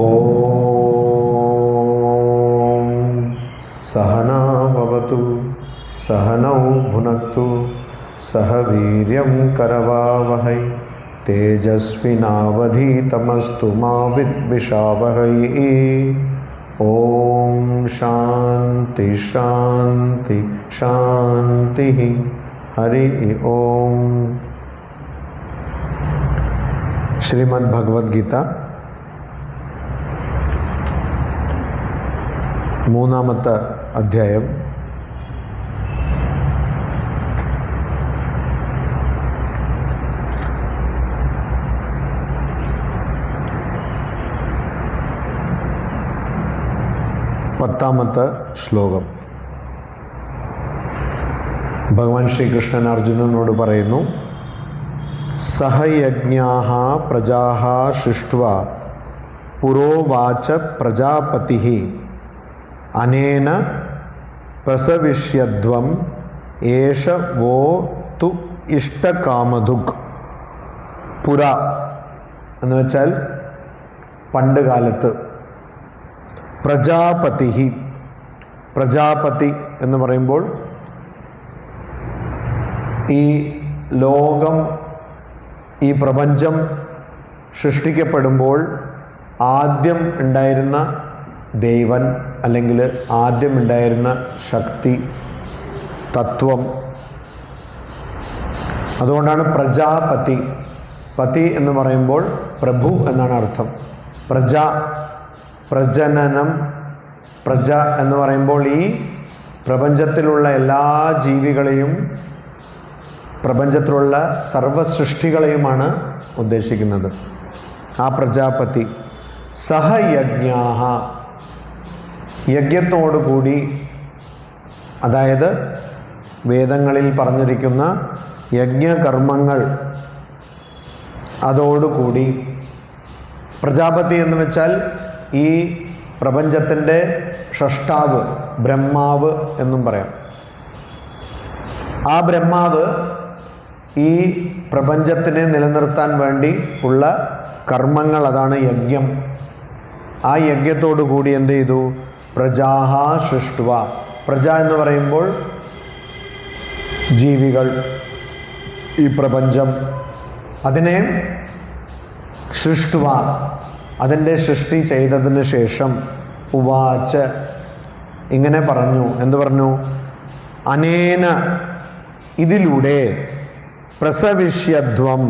ഓം സഹനാ ഭവതു സഹനൗ ഭുനക്തു സഹ വീര്യം കരവാവഹൈ തേജസ്വിനാവധീതമസ്തു മാ വിദ്വിഷാവഹൈ. ഓം ശാന്തി ശാന്തി ശാന്തി. ഹരി ഓം. ശ്രീമദ് ഭഗവത്ഗീത മൂന്നാമത്തെ അധ്യായം. പത്താമത്തെ ശ്ലോകം. ഭഗവാൻ ശ്രീകൃഷ്ണൻ അർജുനനോട് പറയുന്നു, സഹയജ്ഞാഃ പ്രജാഃ സൃഷ്ട്വാ പുരോവാച പ്രജാപതിഃ അനേന പ്രസവിഷ്യധ്വം ഏഷ വോ തു ഇഷ്ടകാമധുക്. പുര എന്ന് വെച്ചാൽ പണ്ട് കാലത്ത്. പ്രജാപതി, പ്രജാപതി എന്ന് പറയുമ്പോൾ ഈ ലോകം, ഈ പ്രപഞ്ചം സൃഷ്ടിക്കപ്പെടുമ്പോൾ ആദ്യം ഉണ്ടായിരുന്ന ദൈവൻ, അല്ലെങ്കിൽ ആദ്യം ഉണ്ടായിരുന്ന ശക്തി, തത്വം. അതുകൊണ്ടാണ് പ്രജാപതി. പതി എന്ന് പറയുമ്പോൾ പ്രഭു എന്നാണ് അർത്ഥം. പ്രജ, പ്രജനനം. പ്രജ എന്ന് പറയുമ്പോൾ ഈ പ്രപഞ്ചത്തിലുള്ള എല്ലാ ജീവികളെയും, പ്രപഞ്ചത്തിലുള്ള സർവസൃഷ്ടികളെയുമാണ് ഉദ്ദേശിക്കുന്നത്. ആ പ്രജാപതി. സഹയജ്ഞാഃ, യജ്ഞത്തോടുകൂടി, അതായത് വേദങ്ങളിൽ പറഞ്ഞിരിക്കുന്ന യജ്ഞകർമ്മങ്ങൾ, അതോടുകൂടി. പ്രജാപതി എന്ന് വെച്ചാൽ ഈ പ്രപഞ്ചത്തിൻ്റെ സൃഷ്ടാവ്, ബ്രഹ്മാവ് എന്നും പറയാം. ആ ബ്രഹ്മാവ് ഈ പ്രപഞ്ചത്തിനെ നിലനിർത്താൻ വേണ്ടി ഉള്ള കർമ്മങ്ങൾ, അതാണ് യജ്ഞം. ആ യജ്ഞത്തോടു കൂടി എന്ത് ചെയ്തു? പ്രജാഃ സൃഷ്ട്വ. പ്രജ എന്ന് പറയുമ്പോൾ ജീവികൾ, ഈ പ്രപഞ്ചം. അതിനെ സൃഷ്ട്വ, അതിൻ്റെ സൃഷ്ടി ചെയ്തതിന് ശേഷം ഉവാച, ഇങ്ങനെ പറഞ്ഞു. എന്ത് പറഞ്ഞു? അനേന, ഇതിലൂടെ, പ്രസവിഷ്യധ്വം,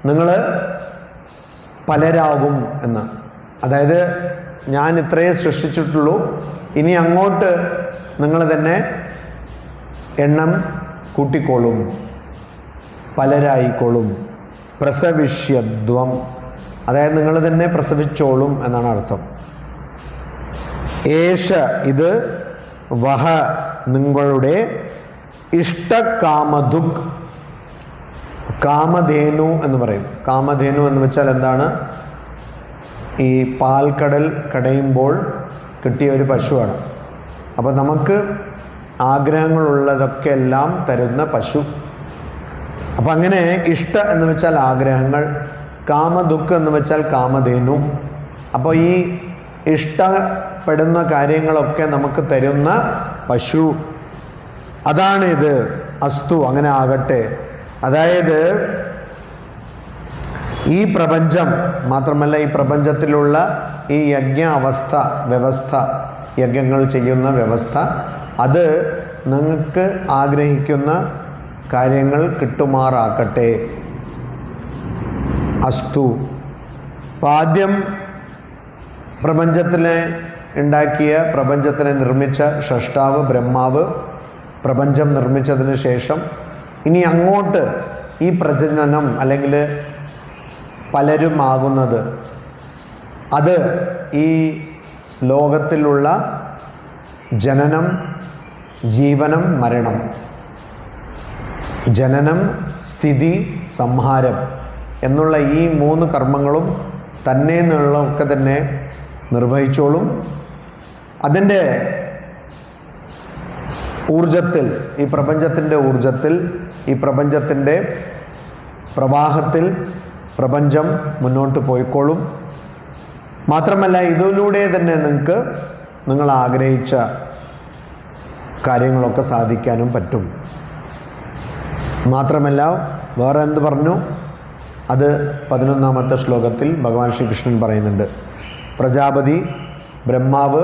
നിങ്ങൾ പലരാകും എന്ന്. അതായത് ഞാൻ ഇത്രയേ സൃഷ്ടിച്ചിട്ടുള്ളൂ, ഇനി അങ്ങോട്ട് നിങ്ങൾ തന്നെ എണ്ണം കൂട്ടിക്കോളും, പലരായിക്കോളും. പ്രസവിഷ്യധ്വം, അതായത് നിങ്ങൾ തന്നെ പ്രസവിച്ചോളും എന്നാണ് അർത്ഥം. ഏഷ, ഇത്, വഹ, നിങ്ങളുടെ, ഇഷ്ടകാമധുക്, കാമധേനു എന്ന് പറയും. കാമധേനു എന്ന് വെച്ചാൽ എന്താണ്? ഈ പാൽക്കടൽ കടയുമ്പോൾ കിട്ടിയ ഒരു പശുവാണ്. അപ്പോൾ നമുക്ക് ആഗ്രഹങ്ങളുള്ളതൊക്കെ എല്ലാം തരുന്ന പശു. അപ്പം അങ്ങനെ ഇഷ്ട എന്ന് വെച്ചാൽ ആഗ്രഹങ്ങൾ, കാമദുഃഖ് എന്ന് വെച്ചാൽ കാമധേനു. അപ്പോൾ ഈ ഇഷ്ടപ്പെടുന്ന കാര്യങ്ങളൊക്കെ നമുക്ക് തരുന്ന പശു, അതാണിത്. അസ്തു, അങ്ങനെ ആകട്ടെ. അതായത് ഈ പ്രപഞ്ചം മാത്രമല്ല, ഈ പ്രപഞ്ചത്തിലുള്ള ഈ യജ്ഞ അവസ്ഥ, വ്യവസ്ഥ, യജ്ഞങ്ങൾ ചെയ്യുന്ന വ്യവസ്ഥ, അത് നിങ്ങൾക്ക് ആഗ്രഹിക്കുന്ന കാര്യങ്ങൾ കിട്ടുമാറാക്കട്ടെ. അസ്തു. അപ്പോൾ ആദ്യം പ്രപഞ്ചത്തിനെ ഉണ്ടാക്കിയ, പ്രപഞ്ചത്തിനെ നിർമ്മിച്ച സൃഷ്ടാവ് ബ്രഹ്മാവ് പ്രപഞ്ചം നിർമ്മിച്ചതിന് ശേഷം ഇനി അങ്ങോട്ട് ഈ പ്രജനനം, അല്ലെങ്കിൽ പലരും ആകുന്നത്, അത് ഈ ലോകത്തിലുള്ള ജനനം, ജീവനം, മരണം. ജനനം, സ്ഥിതി, സംഹാരം എന്നുള്ള ഈ 3 കർമ്മങ്ങളും തന്നെ നിന്നുള്ളതൊക്കെ തന്നെ നിർവഹിച്ചോളും. അതിൻ്റെ ഊർജത്തിൽ, ഈ പ്രപഞ്ചത്തിൻ്റെ ഊർജത്തിൽ, ഈ പ്രപഞ്ചത്തിൻ്റെ പ്രവാഹത്തിൽ പ്രപഞ്ചം മുന്നോട്ട് പോയിക്കോളും. മാത്രമല്ല ഇതിലൂടെ തന്നെ നിങ്ങൾക്ക് നിങ്ങൾ ആഗ്രഹിച്ച കാര്യങ്ങളൊക്കെ സാധിക്കാനും പറ്റും. മാത്രമല്ല വേറെ എന്ത് പറഞ്ഞു? അത് 11ാമത്തെ ശ്ലോകത്തിൽ ഭഗവാൻ ശ്രീകൃഷ്ണൻ പറയുന്നുണ്ട്. പ്രജാപതി ബ്രഹ്മാവ്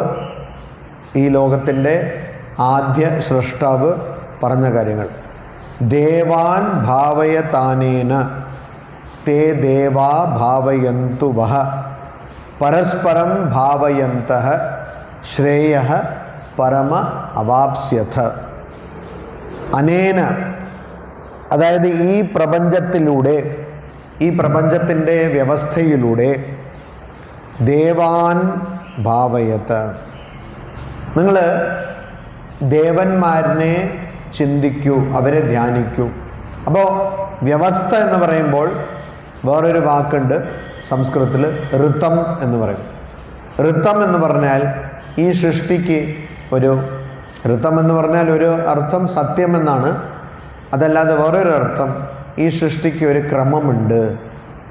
ഈ ലോകത്തിൻ്റെ ആദ്യ സൃഷ്ടാവ് പറഞ്ഞ കാര്യങ്ങൾ. ദേവാൻ ഭാവയതാനേന തേ ദേവാ ഭാവയന്തു വഹ പരസ്പരം ഭാവയന്തഃ ശ്രേയഃ പരമ അവാപ്സ്യഥ. അനേന, അതായത് ഈ പ്രപഞ്ചത്തിലൂടെ, ഈ പ്രപഞ്ചത്തിൻ്റെ വ്യവസ്ഥയിലൂടെ ദേവാൻ ഭാവയത്ത്, നിങ്ങൾ ദേവന്മാരനെ ചിന്തിക്കൂ, അവരെ ധ്യാനിക്കൂ. അപ്പോൾ വ്യവസ്ഥ എന്ന് പറയുമ്പോൾ വേറൊരു വാക്കുണ്ട് സംസ്കൃതത്തിൽ, ഋതം എന്ന് പറയും. ഋതം എന്ന് പറഞ്ഞാൽ ഈ സൃഷ്ടിക്ക് ഒരു, ഋതം എന്ന് പറഞ്ഞാൽ ഒരു അർത്ഥം സത്യം എന്നാണ്. അതല്ലാതെ വേറൊരു അർത്ഥം ഈ സൃഷ്ടിക്ക് ഒരു ക്രമമുണ്ട്,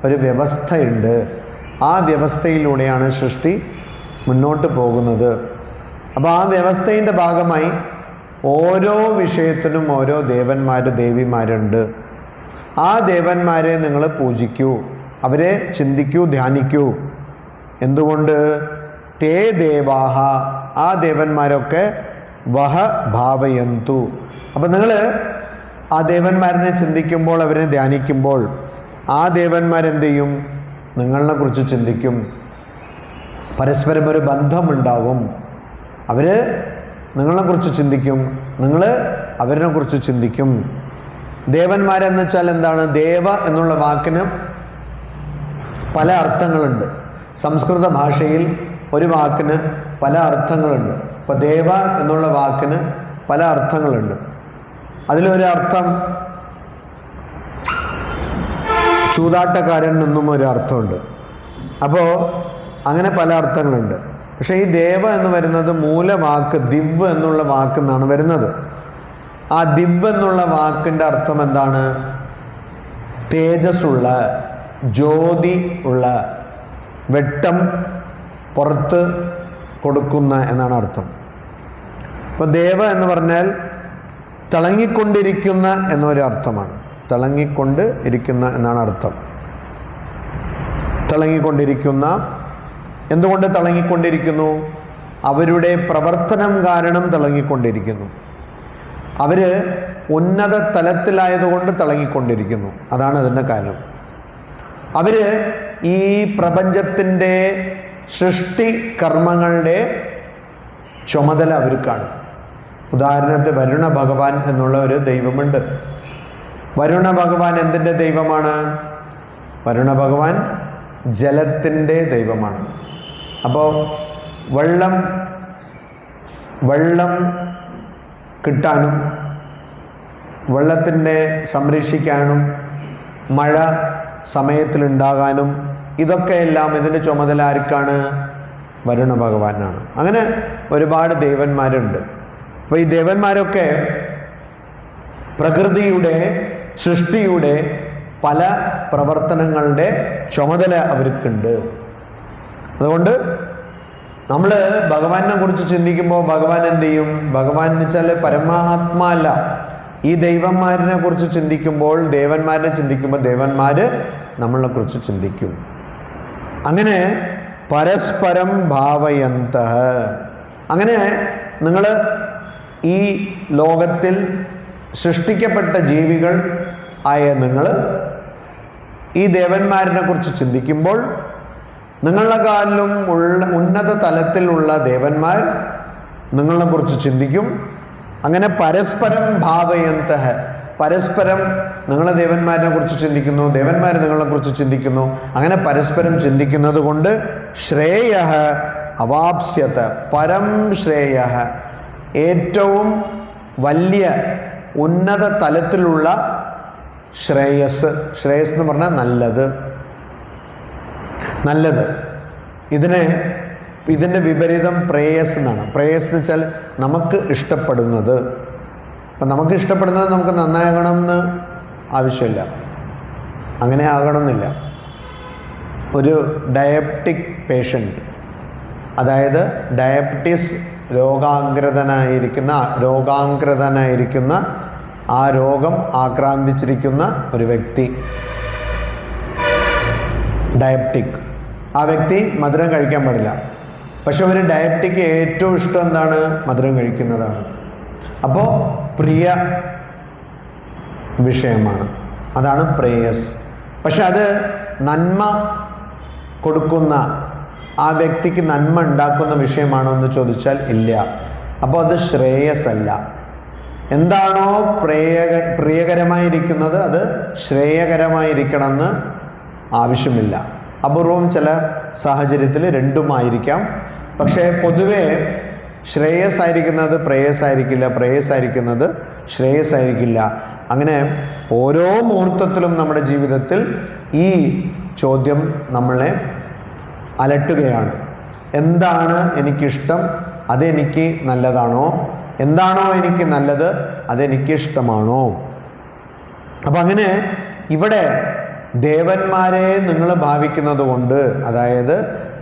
ഒരു വ്യവസ്ഥയുണ്ട്. ആ വ്യവസ്ഥയിലൂടെയാണ് സൃഷ്ടി മുന്നോട്ട് പോകുന്നത്. അപ്പോൾ ആ വ്യവസ്ഥയുടെ ഭാഗമായി ഓരോ വിഷയത്തിനും ഓരോ ദേവന്മാരുണ്ട്. ആ ദേവന്മാരെ നിങ്ങൾ പൂജിക്കൂ, അവരെ ചിന്തിക്കൂ, ധ്യാനിക്കൂ. എന്തുകൊണ്ട്? തേ ദേവാഹ, ആ ദേവന്മാരൊക്കെ വഹ ഭാവയന്തു. അപ്പം നിങ്ങൾ ആ ദേവന്മാരെ ചിന്തിക്കുമ്പോൾ, അവരെ ധ്യാനിക്കുമ്പോൾ ആ ദേവന്മാരെന്ത് ചെയ്യും? നിങ്ങളെ കുറിച്ച് ചിന്തിക്കും. പരസ്പരം ഒരു ബന്ധമുണ്ടാവും. അവർ നിങ്ങളെക്കുറിച്ച് ചിന്തിക്കും, നിങ്ങൾ അവരെ കുറിച്ച് ചിന്തിക്കും. ദേവന്മാരെന്ന് വെച്ചാൽ എന്താണ്? ദേവ എന്നുള്ള വാക്കിന് പല അർത്ഥങ്ങളുണ്ട്. സംസ്കൃത ഭാഷയിൽ ഒരു വാക്കിന് പല അർത്ഥങ്ങളുണ്ട്. ഇപ്പോൾ ദേവ എന്നുള്ള വാക്കിന് പല അർത്ഥങ്ങളുണ്ട്. അതിലൊരർത്ഥം ചൂതാട്ടക്കാരൻ എന്നും ഒരു അർത്ഥമുണ്ട്. അപ്പോൾ അങ്ങനെ പല അർത്ഥങ്ങളുണ്ട്. പക്ഷേ ഈ ദേവ എന്ന് വരുന്നത് മൂലവാക്ക് ദിവ് എന്നുള്ള വാക്കിൽ നിന്നാണ് വരുന്നത്. ആ ദിവ് എന്നുള്ള വാക്കിൻ്റെ അർത്ഥം എന്താണ്? തേജസ്സുള്ള, ജ്യോതി ഉള്ള, വെട്ടം പുറത്ത് കൊടുക്കുന്ന എന്നാണ് അർത്ഥം. അപ്പോൾ ദേവ എന്ന് പറഞ്ഞാൽ തിളങ്ങിക്കൊണ്ടിരിക്കുന്ന എന്നൊരു അർത്ഥമാണ്. തിളങ്ങിക്കൊണ്ട് ഇരിക്കുന്ന എന്നാണ് അർത്ഥം. തിളങ്ങിക്കൊണ്ടിരിക്കുന്ന. എന്തുകൊണ്ട് തിളങ്ങിക്കൊണ്ടിരിക്കുന്നു? അവരുടെ പ്രവർത്തനം കാരണം തിളങ്ങിക്കൊണ്ടിരിക്കുന്നു. അവർ ഉന്നത തലത്തിലായതുകൊണ്ട് തിളങ്ങിക്കൊണ്ടിരിക്കുന്നു. അതാണ് അതിൻ്റെ കാരണം. അവർ ഈ പ്രപഞ്ചത്തിൻ്റെ സൃഷ്ടി കർമ്മങ്ങളുടെ ചുമതല അവർക്കാണ്. ഉദാഹരണത്തിന് വരുണ ഭഗവാൻ എന്നുള്ള ഒരു ദൈവമുണ്ട്. വരുണ ഭഗവാൻ എന്തിൻ്റെ ദൈവമാണ്? വരുണ ഭഗവാൻ ജലത്തിൻ്റെ ദൈവമാണ്. അപ്പോൾ വെള്ളം കിട്ടാനും വെള്ളത്തിൻ്റെ സംരക്ഷിക്കാനും മഴ സമയത്തിലുണ്ടാകാനും ഇതൊക്കെയെല്ലാം ഇതിൻ്റെ ചുമതല ആർക്കാണ്? വരുണ ഭഗവാനാണ്. അങ്ങനെ ഒരുപാട് ദേവന്മാരുണ്ട്. അപ്പോൾ ഈ ദേവന്മാരൊക്കെ പ്രകൃതിയുടെ സൃഷ്ടിയുടെ പല പ്രവർത്തനങ്ങളുടെ ചുമതല അവർക്കുണ്ട്. അതുകൊണ്ട് നമ്മൾ ഭഗവാനെ കുറിച്ച് ചിന്തിക്കുമ്പോൾ ഭഗവാൻ എന്ത് ചെയ്യും? ഭഗവാൻ എന്ന് വെച്ചാൽ പരമാത്മാ അല്ല. ഈ ദൈവന്മാരിനെ കുറിച്ച് ചിന്തിക്കുമ്പോൾ, ദേവന്മാരെ ചിന്തിക്കുമ്പോൾ ദേവന്മാർ നമ്മളെ കുറിച്ച് ചിന്തിക്കും. അങ്ങനെ പരസ്പരം ഭാവയന്തഃ. അങ്ങനെ നിങ്ങൾ ഈ ലോകത്തിൽ സൃഷ്ടിക്കപ്പെട്ട ജീവികൾ ആയ നിങ്ങൾ ഈ ദേവന്മാരിനെ കുറിച്ച് ചിന്തിക്കുമ്പോൾ നിങ്ങളുടെ കാലിലും ഉന്നത തലത്തിലുള്ള ദേവന്മാർ നിങ്ങളെ കുറിച്ച് ചിന്തിക്കും. അങ്ങനെ പരസ്പരം ഭാവയന്തഃ, പരസ്പരം നിങ്ങൾ ദേവന്മാരിനെ കുറിച്ച് ചിന്തിക്കുന്നു, ദേവന്മാർ നിങ്ങളെ കുറിച്ച് ചിന്തിക്കുന്നു. അങ്ങനെ പരസ്പരം ചിന്തിക്കുന്നത് കൊണ്ട് ശ്രേയഃ അവാപ്സ്യത, പരം ശ്രേയഃ, ഏറ്റവും വലിയ ഉന്നത തലത്തിലുള്ള ശ്രേയസ്. ശ്രേയസ് എന്ന് പറഞ്ഞാൽ നല്ലത്. ഇതിൻ്റെ വിപരീതം പ്രേയസ് എന്നാണ്. പ്രേയസ് എന്ന് വെച്ചാൽ നമുക്ക് ഇഷ്ടപ്പെടുന്നത്. അപ്പം നമുക്ക് ഇഷ്ടപ്പെടുന്നത് നമുക്ക് നന്നാകണമെന്ന് ആവശ്യമില്ല, അങ്ങനെ ആകണമെന്നില്ല. ഒരു ഡയബറ്റിക് പേഷ്യൻ്റ് അതായത് ഡയബറ്റീസ് രോഗാഗ്രതനായിരിക്കുന്ന ആ രോഗം ആക്രാന്തിച്ചിരിക്കുന്ന ഒരു വ്യക്തി, ഡയബറ്റിക്, ആ വ്യക്തി മധുരം കഴിക്കാൻ പാടില്ല. പക്ഷെ ഒരു ഡയബറ്റിക്ക് ഏറ്റവും ഇഷ്ടം എന്താണ്? മധുരം കഴിക്കുന്നതാണ്. അപ്പോൾ പ്രിയ വിഷയമാണ്, അതാണ് പ്രേയസ്. പക്ഷെ അത് നന്മ കൊടുക്കുന്ന, ആ വ്യക്തിക്ക് നന്മ ഉണ്ടാക്കുന്ന വിഷയമാണോ എന്ന് ചോദിച്ചാൽ ഇല്ല. അപ്പോൾ അത് ശ്രേയസ്സല്ല. എന്താണോ പ്രിയകരമായിരിക്കുന്നത് അത് ശ്രേയകരമായിരിക്കണമെന്ന് ആവശ്യമില്ല. അപൂർവം ചില സാഹചര്യത്തിൽ രണ്ടുമായിരിക്കാം. പക്ഷേ പൊതുവേ ശ്രേയസ്സായിരിക്കുന്നത് പ്രേയസ്സായിരിക്കില്ല, പ്രേയസ്സായിരിക്കുന്നത് ശ്രേയസ്സായിരിക്കില്ല. അങ്ങനെ ഓരോ മുഹൂർത്തത്തിലും നമ്മുടെ ജീവിതത്തിൽ ഈ ചോദ്യം നമ്മളെ അലട്ടുകയാണ്. എന്താണ് എനിക്കിഷ്ടം? അതെനിക്ക് നല്ലതാണോ? എന്താണോ എനിക്ക് നല്ലത് അതെനിക്ക് ഇഷ്ടമാണോ? അപ്പം അങ്ങനെ ഇവിടെ ദേവന്മാരെ നിങ്ങൾ ഭാവിക്കുന്നത് കൊണ്ട്, അതായത്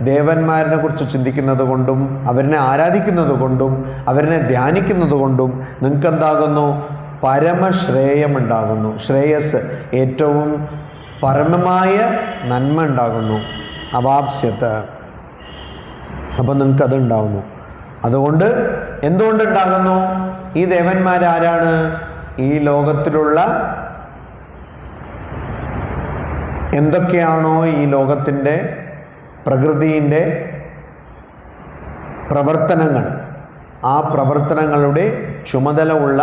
ദേവന്മാരെ കുറിച്ച് ചിന്തിക്കുന്നത് കൊണ്ടും അവരിനെ ആരാധിക്കുന്നത് കൊണ്ടും അവരിനെ ധ്യാനിക്കുന്നത് കൊണ്ടും നിങ്ങൾക്ക് എന്താകുന്നു? പരമശ്രേയമുണ്ടാകുന്നു. ശ്രേയസ്, ഏറ്റവും പരമമായ നന്മ ഉണ്ടാകുന്നു, അവാപ്സ്യത്ത്. അപ്പം നിങ്ങൾക്കത് ഉണ്ടാകുന്നു. അതുകൊണ്ട് എന്തുകൊണ്ടുണ്ടാകുന്നു? ഈ ദേവന്മാരാരാണ്? ഈ ലോകത്തിലുള്ള എന്തൊക്കെയാണോ ഈ ലോകത്തിൻ്റെ പ്രകൃതിയുടെ പ്രവർത്തനങ്ങൾ, ആ പ്രവർത്തനങ്ങളുടെ ചുമതല ഉള്ള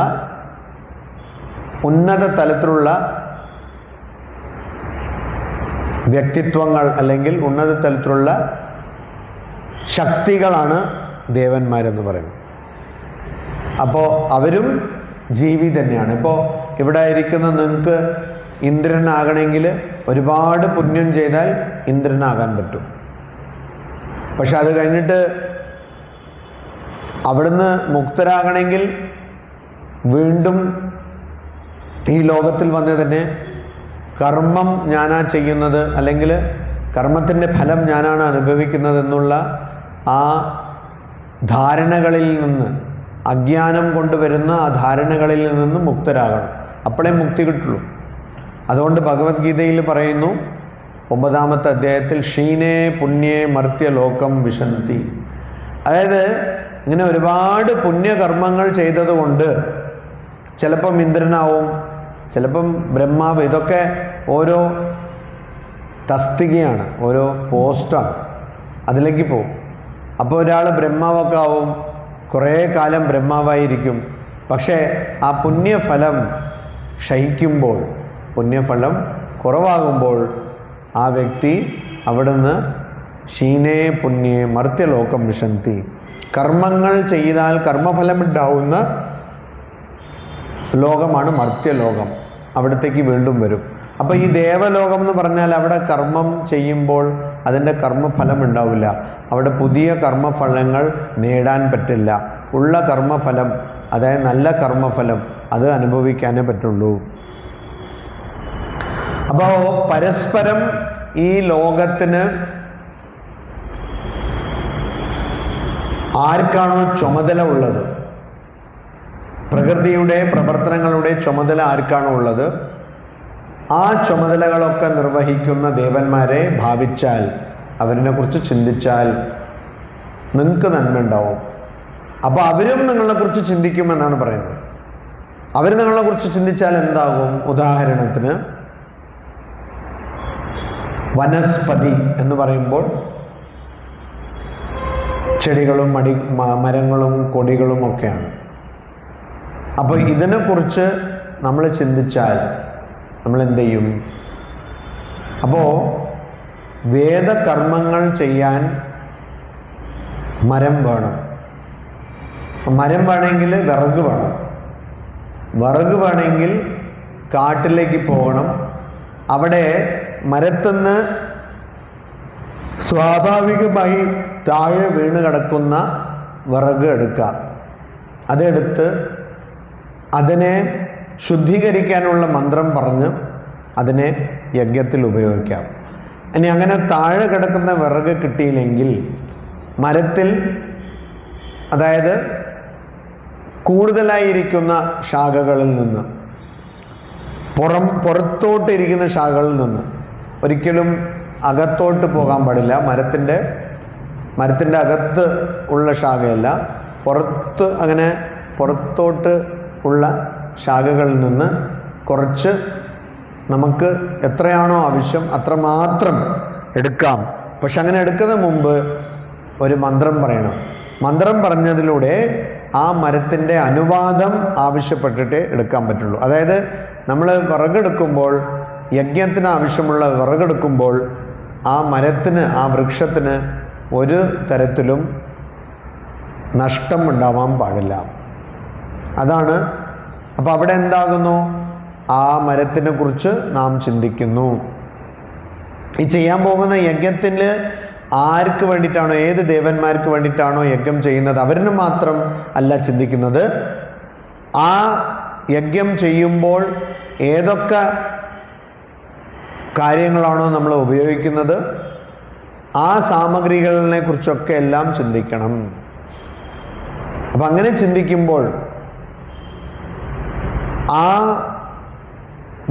ഉന്നത തലത്തിലുള്ള വ്യക്തിത്വങ്ങൾ അല്ലെങ്കിൽ ഉന്നത തലത്തിലുള്ള ശക്തികളാണ് ദേവന്മാരെന്ന് പറയുന്നത്. അപ്പോൾ അവരും ജീവി തന്നെയാണ്. ഇപ്പോൾ ഇവിടെ ഇരിക്കുന്ന നിങ്ങൾക്ക് ഇന്ദ്രനാകണമെങ്കിൽ ഒരുപാട് പുണ്യം ചെയ്താൽ ഇന്ദ്രനാകാൻ പറ്റും. പക്ഷെ അത് കഴിഞ്ഞിട്ട് അവിടുന്ന് മുക്തരാകണമെങ്കിൽ വീണ്ടും ഈ ലോകത്തിൽ വന്ന് തന്നെ കർമ്മം ഞാനാ ചെയ്യുന്നത്, അല്ലെങ്കിൽ കർമ്മത്തിൻ്റെ ഫലം ഞാനാണ് അനുഭവിക്കുന്നത് എന്നുള്ള ആ ധാരണകളിൽ നിന്ന്, അജ്ഞാനം കൊണ്ടുവരുന്ന ആ ധാരണകളിൽ നിന്ന് മുക്തരാകണം. അപ്പോഴേ മുക്തി കിട്ടുള്ളൂ. അതുകൊണ്ട് ഭഗവത്ഗീതയിൽ പറയുന്നു 9-ാമത്തെ അധ്യായത്തിൽ ക്ഷീണേ പുണ്യേ മർത്യ ലോകം വിശന്തി. അതായത് ഇങ്ങനെ ഒരുപാട് പുണ്യകർമ്മങ്ങൾ ചെയ്തതുകൊണ്ട് ചിലപ്പം ഇന്ദ്രനാവും, ചിലപ്പം ബ്രഹ്മാവ്. ഇതൊക്കെ ഓരോ തസ്തികയാണ്, ഓരോ പോസ്റ്റാണ്, അതിലേക്ക് പോകും. അപ്പോൾ ഒരാൾ ബ്രഹ്മാവൊക്കെ ആവും, കുറേ കാലം ബ്രഹ്മാവായിരിക്കും. പക്ഷേ ആ പുണ്യഫലം ക്ഷയിക്കുമ്പോൾ, പുണ്യഫലം കുറവാകുമ്പോൾ ആ വ്യക്തി അവിടുന്ന് ക്ഷീണേ പുണ്യേ മർത്യലോകം വിശന്തി, കർമ്മങ്ങൾ ചെയ്താൽ കർമ്മഫലമുണ്ടാവുന്ന ലോകമാണ് മർത്യലോകം. അവിടത്തേക്ക് വീണ്ടും വരും. അപ്പോൾ ഈ ദേവലോകം എന്ന് പറഞ്ഞാൽ അവിടെ കർമ്മം ചെയ്യുമ്പോൾ അതിൻ്റെ കർമ്മഫലം ഉണ്ടാവില്ല. അവിടെ പുതിയ കർമ്മഫലങ്ങൾ നേടാൻ പറ്റില്ല. ഉള്ള കർമ്മഫലം, അതായത് നല്ല കർമ്മഫലം, അത് അനുഭവിക്കാനേ പറ്റുള്ളൂ. അപ്പോൾ പരസ്പരം ഈ ലോകത്തിന് ആർക്കാണോ ചുമതല ഉള്ളത്, പ്രകൃതിയുടെ പ്രവർത്തനങ്ങളുടെ ചുമതല ആർക്കാണോ ഉള്ളത്, ആ ചുമതലകളൊക്കെ നിർവഹിക്കുന്ന ദേവന്മാരെ ഭാവിച്ചാൽ, അവരിനെ കുറിച്ച് ചിന്തിച്ചാൽ നിങ്ങൾക്ക് നന്മ ഉണ്ടാവും. അപ്പോൾ അവരും നിങ്ങളെക്കുറിച്ച് ചിന്തിക്കുമെന്നാണ് പറയുന്നത്. അവർ നിങ്ങളെക്കുറിച്ച് ചിന്തിച്ചാൽ എന്താകും? ഉദാഹരണത്തിന് വനസ്പതി എന്ന് പറയുമ്പോൾ ചെടികളും മരങ്ങളും കൊടികളും ഒക്കെയാണ്. അപ്പോൾ ഇതിനെക്കുറിച്ച് നമ്മൾ ചിന്തിച്ചാൽ നമ്മൾ എന്ത് ചെയ്യും? അപ്പോൾ വേദകർമ്മങ്ങൾ ചെയ്യാൻ മരം വേണം. മരം വേണമെങ്കിൽ വിറക് വേണം. വിറക് വേണമെങ്കിൽ കാട്ടിലേക്ക് പോകണം. അവിടെ മരത്തുനിന്ന് സ്വാഭാവികമായി താഴെ വീണ് കിടക്കുന്ന വിറക് എടുക്കുക. അതെടുത്ത് അതിനെ ശുദ്ധീകരിക്കാനുള്ള മന്ത്രം പറഞ്ഞ് അതിനെ യജ്ഞത്തിൽ ഉപയോഗിക്കാം. ഇനി അങ്ങനെ താഴെ കിടക്കുന്ന വിറക് കിട്ടിയില്ലെങ്കിൽ മരത്തിൽ, അതായത് കൂടുതലായിരിക്കുന്ന ശാഖകളിൽ നിന്ന്, പുറത്തോട്ടിരിക്കുന്ന ശാഖകളിൽ നിന്ന്, ഒരിക്കലും അകത്തോട്ട് പോകാൻ പാടില്ല. മരത്തിൻ്റെ അകത്ത് ഉള്ള ശാഖയല്ല, അങ്ങനെ പുറത്തോട്ട് ഉള്ള ശാഖകളിൽ നിന്ന് കുറച്ച് നമുക്ക് എത്രയാണോ ആവശ്യം അത്രമാത്രം എടുക്കാം. പക്ഷെ അങ്ങനെ എടുക്കുന്ന മുമ്പ് ഒരു മന്ത്രം പറയണം. മന്ത്രം പറഞ്ഞതിലൂടെ ആ മരത്തിൻ്റെ അനുവാദം ആവശ്യപ്പെട്ടിട്ടേ എടുക്കാൻ പറ്റുള്ളൂ. അതായത് നമ്മൾ വിറകെടുക്കുമ്പോൾ, യജ്ഞത്തിന് ആവശ്യമുള്ള വിറകെടുക്കുമ്പോൾ ആ മരത്തിന്, ആ വൃക്ഷത്തിന് ഒരു തരത്തിലും നഷ്ടം ഉണ്ടാവാൻ പാടില്ല. അതാണ്. അപ്പോൾ അവിടെ എന്താകുന്നു? ആ മരത്തിനെ കുറിച്ച് നാം ചിന്തിക്കുന്നു. ഈ ചെയ്യാൻ പോകുന്ന യജ്ഞത്തിൽ ആർക്ക് വേണ്ടിയിട്ടാണോ, ഏത് ദേവന്മാർക്ക് വേണ്ടിയിട്ടാണോ യജ്ഞം ചെയ്യുന്നത് അവരിന് മാത്രം അല്ല ചിന്തിക്കുന്നത്. ആ യജ്ഞം ചെയ്യുമ്പോൾ ഏതൊക്കെ കാര്യങ്ങളാണോ നമ്മൾ ഉപയോഗിക്കുന്നത് ആ സാമഗ്രികളെ കുറിച്ചൊക്കെ എല്ലാം ചിന്തിക്കണം. അപ്പം അങ്ങനെ ചിന്തിക്കുമ്പോൾ ആ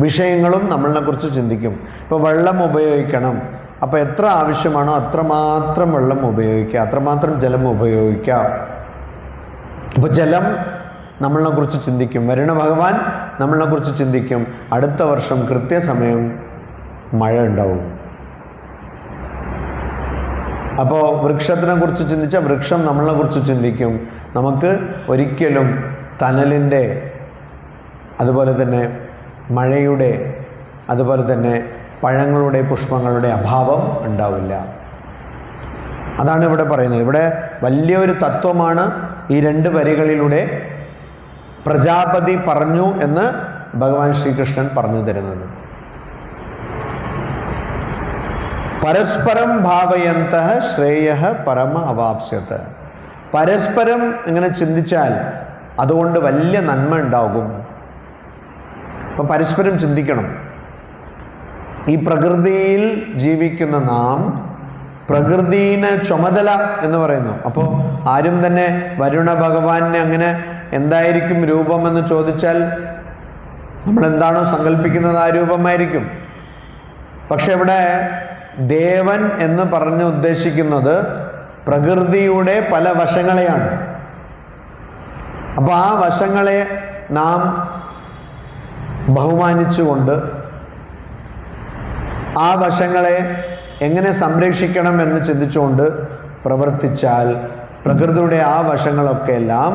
വിഷയങ്ങളും നമ്മളെ കുറിച്ച് ചിന്തിക്കും. ഇപ്പോൾ വെള്ളം ഉപയോഗിക്കണം, അപ്പോൾ എത്ര ആവശ്യമാണോ അത്രമാത്രം വെള്ളം ഉപയോഗിക്കുക, അത്രമാത്രം ജലം ഉപയോഗിക്കുക. അപ്പോൾ ജലം നമ്മളെ കുറിച്ച് ചിന്തിക്കും, വരുണ ഭഗവാൻ നമ്മളെ കുറിച്ച് ചിന്തിക്കും. അടുത്ത വർഷം കൃത്യസമയം മഴ ഉണ്ടാവും. അപ്പോൾ വൃക്ഷത്തിനെ കുറിച്ച് ചിന്തിച്ചാൽ വൃക്ഷം നമ്മളെ കുറിച്ച് ചിന്തിക്കും. നമുക്ക് ഒരിക്കലും തണലിൻ്റെ, അതുപോലെ തന്നെ മഴയുടെ, അതുപോലെ തന്നെ പഴങ്ങളുടെ, പുഷ്പങ്ങളുടെ അഭാവം ഉണ്ടാവില്ല. അതാണ് ഇവിടെ പറയുന്നത്. ഇവിടെ വലിയൊരു തത്വമാണ് ഈ 2 വരികളിലൂടെ പ്രജാപതി പറഞ്ഞു എന്ന് ഭഗവാൻ ശ്രീകൃഷ്ണൻ പറഞ്ഞു തരുന്നത്. പരസ്പരം ഭാവയന്തഃ ശ്രേയഃ പരമ അവാപ്സ്യത. പരസ്പരം ഇങ്ങനെ ചിന്തിച്ചാൽ അതുകൊണ്ട് വലിയ നന്മ ഉണ്ടാകും. അപ്പം പരസ്പരം ചിന്തിക്കണം. ഈ പ്രകൃതിയിൽ ജീവിക്കുന്ന നാം പ്രകൃതിനെ ചുമതല എന്ന് പറയുന്നു. അപ്പോൾ ആരും തന്നെ വരുണ ഭഗവാനെ അങ്ങനെ എന്തായിരിക്കും രൂപമെന്ന് ചോദിച്ചാൽ നമ്മൾ എന്താണോ സങ്കല്പിക്കുന്നത് ആ രൂപമായിരിക്കും. പക്ഷെ ഇവിടെ ദേവൻ എന്ന് പറഞ്ഞ് ഉദ്ദേശിക്കുന്നത് പ്രകൃതിയുടെ പല വശങ്ങളെയാണ്. അപ്പോൾ ആ വശങ്ങളെ നാം ബഹുമാനിച്ചുകൊണ്ട് ആ വശങ്ങളെ എങ്ങനെ സംരക്ഷിക്കണം എന്ന് ചിന്തിച്ചുകൊണ്ട് പ്രവർത്തിച്ചാൽ പ്രകൃതിയുടെ ആ വശങ്ങളൊക്കെ എല്ലാം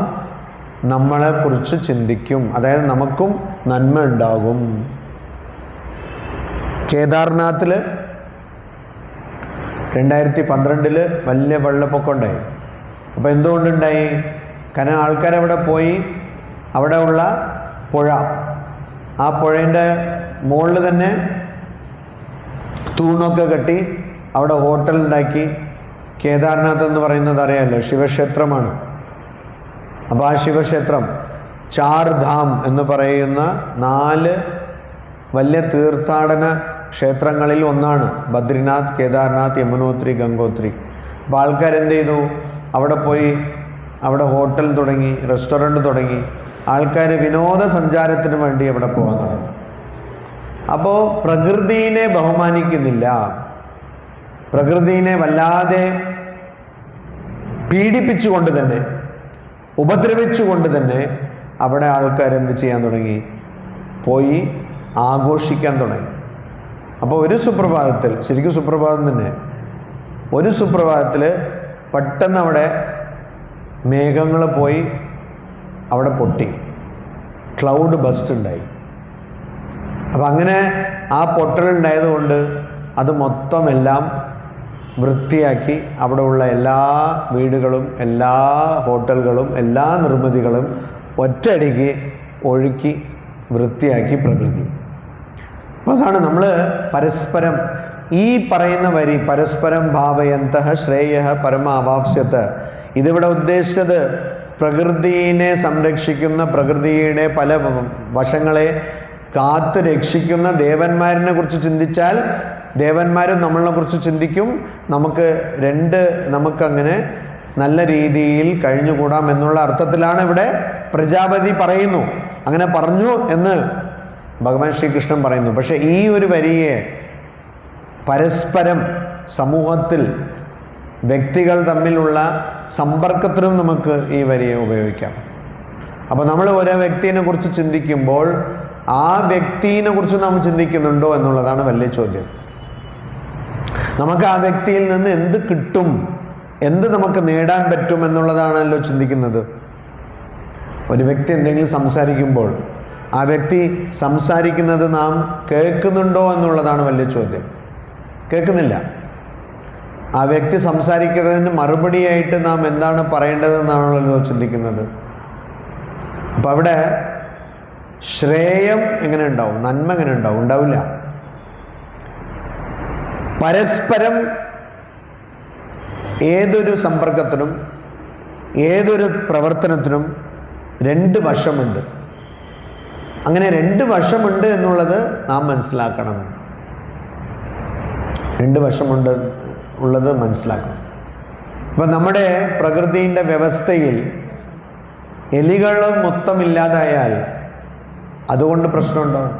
നമ്മളെക്കുറിച്ച് ചിന്തിക്കും. അതായത് നമുക്കും നന്മ ഉണ്ടാകും. കേദാർനാഥിൽ 2012 വലിയ വെള്ളപ്പൊക്കം ഉണ്ടായി. അപ്പോൾ എന്തുകൊണ്ടുണ്ടായി? കാരണം ആൾക്കാരവിടെ പോയി, അവിടെ ഉള്ള പുഴ, ആ പുഴേൻ്റെ മുകളിൽ തന്നെ തൂണൊക്കെ കെട്ടി അവിടെ ഹോട്ടൽ ഉണ്ടാക്കി. കേദാർനാഥ് എന്ന് പറയുന്നത് അറിയാമല്ലോ, ശിവക്ഷേത്രമാണ്. അപ്പോൾ ആ ശിവക്ഷേത്രം ചാർ ധാം എന്ന് പറയുന്ന 4 വലിയ തീർത്ഥാടന ക്ഷേത്രങ്ങളിൽ ഒന്നാണ്. ബദ്രിനാഥ്, കേദാർനാഥ്, യമുനോത്രി, ഗംഗോത്രി. അപ്പോൾ ആൾക്കാരെന്ത് ചെയ്തു? അവിടെ പോയി അവിടെ ഹോട്ടൽ തുടങ്ങി, റെസ്റ്റോറൻറ്റ് തുടങ്ങി. ആൾക്കാർ വിനോദസഞ്ചാരത്തിന് വേണ്ടി അവിടെ പോകാൻ തുടങ്ങി. അപ്പോൾ പ്രകൃതിയെ ബഹുമാനിക്കുന്നില്ല, പ്രകൃതിയെ വല്ലാതെ പീഡിപ്പിച്ചുകൊണ്ട് തന്നെ, ഉപദ്രവിച്ചുകൊണ്ട് തന്നെ അവിടെ ആൾക്കാരെന്ത് ചെയ്യാൻ തുടങ്ങി? പോയി ആഘോഷിക്കാൻ തുടങ്ങി. അപ്പോൾ ഒരു സുപ്രഭാതത്തിൽ, ശരിക്കും സുപ്രഭാതം തന്നെ, ഒരു സുപ്രഭാതത്തിൽ പെട്ടെന്ന് അവിടെ മേഘങ്ങൾ പോയി അവിടെ പൊട്ടി, ക്ലൗഡ് ബസ്റ്റ് ഉണ്ടായി. അപ്പം അങ്ങനെ ആ പൊട്ടലുണ്ടായതുകൊണ്ട് അത് മൊത്തം എല്ലാം വൃത്തിയാക്കി അവിടെ ഉള്ള എല്ലാ വീടുകളും, എല്ലാ ഹോട്ടലുകളും, എല്ലാ നിർമ്മിതികളും ഒറ്റയടിക്ക് ഒഴുക്കി വൃത്തിയാക്കി പ്രകൃതി. അപ്പോൾ അതാണ് നമ്മൾ പരസ്പരം ഈ പറയുന്ന വരി, പരസ്പരം ഭാവയന്തഃ ശ്രേയഃ പരമ അവാപ്സ്യത. ഇതിവിടെ ഉദ്ദേശിച്ചത് പ്രകൃതിയെ സംരക്ഷിക്കുന്ന, പ്രകൃതിയുടെ പല വശങ്ങളെ കാത്ത് രക്ഷിക്കുന്ന ദേവന്മാരിനെ കുറിച്ച് ചിന്തിച്ചാൽ ദേവന്മാരും നമ്മളെ കുറിച്ച് ചിന്തിക്കും. നമുക്കങ്ങനെ നല്ല രീതിയിൽ കഴിഞ്ഞുകൂടാം എന്നുള്ള അർത്ഥത്തിലാണ് ഇവിടെ പ്രജാപതി പറയുന്നു. അങ്ങനെ പറഞ്ഞു എന്ന് ഭഗവാൻ ശ്രീകൃഷ്ണൻ പറയുന്നു. പക്ഷെ ഈ ഒരു വരിയെ പരസ്പരം സമൂഹത്തിൽ വ്യക്തികൾ തമ്മിലുള്ള സമ്പർക്കത്തിനും നമുക്ക് ഈ വരിയെ ഉപയോഗിക്കാം. അപ്പോൾ നമ്മൾ ഓരോ വ്യക്തിയെ കുറിച്ച് ചിന്തിക്കുമ്പോൾ ആ വ്യക്തിയെ കുറിച്ച് നാം ചിന്തിക്കുന്നുണ്ടോ എന്നുള്ളതാണ് വലിയ ചോദ്യം. നമുക്ക് ആ വ്യക്തിയിൽ നിന്ന് എന്ത് കിട്ടും, എന്ത് നമുക്ക് നേടാൻ പറ്റും എന്നുള്ളതാണല്ലോ ചിന്തിക്കുന്നത്. ഒരു വ്യക്തി എന്തെങ്കിലും സംസാരിക്കുമ്പോൾ ആ വ്യക്തി സംസാരിക്കുന്നത് നാം കേൾക്കുന്നുണ്ടോ എന്നുള്ളതാണ് വലിയ ചോദ്യം. കേൾക്കുന്നില്ല. ആ വ്യക്തി സംസാരിക്കുന്നതിന് മറുപടിയായിട്ട് നാം എന്താണ് പറയേണ്ടതെന്നാണല്ലോ ചിന്തിക്കുന്നത്. അപ്പം അവിടെ ശ്രേയം എങ്ങനെ ഉണ്ടാവും, നന്മ എങ്ങനെ ഉണ്ടാവും? ഉണ്ടാവില്ല. പരസ്പരം ഏതൊരു സമ്പർക്കത്തിനും ഏതൊരു പ്രവർത്തനത്തിനും രണ്ട് വശമുണ്ട്. അങ്ങനെ രണ്ട് വശമുണ്ട് എന്നുള്ളത് നാം മനസ്സിലാക്കണം. രണ്ട് വശമുണ്ട് ഉള്ളത് മനസ്സിലാക്കണം. ഇപ്പം നമ്മുടെ പ്രകൃതിയുടെ വ്യവസ്ഥയിൽ എലികൾ മൊത്തം ഇല്ലാതായാൽ അതുകൊണ്ട് പ്രശ്നമുണ്ടാവും.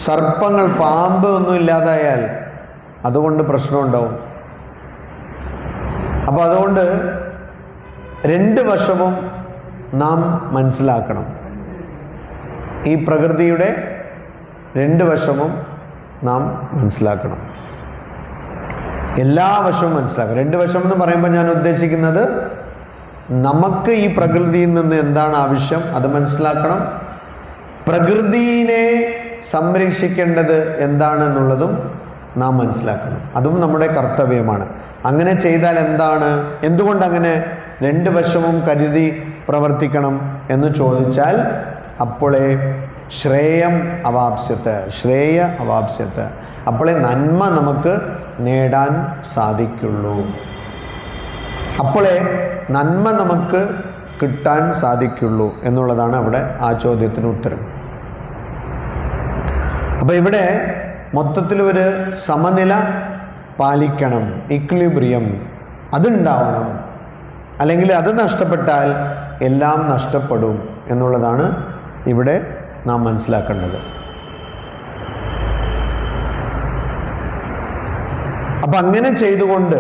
സർപ്പങ്ങൾ, പാമ്പ് ഒന്നും ഇല്ലാതായാൽ അതുകൊണ്ട് പ്രശ്നമുണ്ടാവും. അപ്പോൾ അതുകൊണ്ട് രണ്ട് വശവും നാം മനസ്സിലാക്കണം. ഈ പ്രകൃതിയുടെ രണ്ട് വശവും നാം മനസ്സിലാക്കണം. എല്ലാ വശവും മനസ്സിലാക്കണം. രണ്ട് വശം എന്ന് പറയുമ്പോൾ ഞാൻ ഉദ്ദേശിക്കുന്നത് നമുക്ക് ഈ പ്രകൃതിയിൽ നിന്ന് എന്താണ് ആവശ്യം അത് മനസ്സിലാക്കണം. പ്രകൃതിയെ സംരക്ഷിക്കേണ്ടത് എന്താണെന്നുള്ളതും നാം മനസ്സിലാക്കണം. അതും നമ്മുടെ കർത്തവ്യമാണ്. അങ്ങനെ ചെയ്താൽ എന്താണ്, എന്തുകൊണ്ടങ്ങനെ രണ്ട് വശവും കരുതി പ്രവർത്തിക്കണം എന്ന് ചോദിച്ചാൽ അപ്പോളേ ശ്രേയം അവാപ്സ്യത്ത്, ശ്രേയ അവാപ്സ്യത്ത്, അപ്പോളേ നന്മ നമുക്ക് നേടാൻ സാധിക്കുള്ളൂ. അപ്പോളേ നന്മ നമുക്ക് കിട്ടാൻ സാധിക്കുള്ളൂ എന്നുള്ളതാണ് അവിടെ ആ ചോദ്യത്തിന് ഉത്തരം. അപ്പോൾ ഇവിടെ മൊത്തത്തിൽ ഒരു സമനില പാലിക്കണം, ഇക്വിലിബ്രിയം അതുണ്ടാവണം. അല്ലെങ്കിൽ അത് നഷ്ടപ്പെട്ടാൽ എല്ലാം നഷ്ടപ്പെടും എന്നുള്ളതാണ് ഇവിടെ നാം മനസ്സിലാക്കേണ്ടത്. അപ്പം അങ്ങനെ ചെയ്തുകൊണ്ട്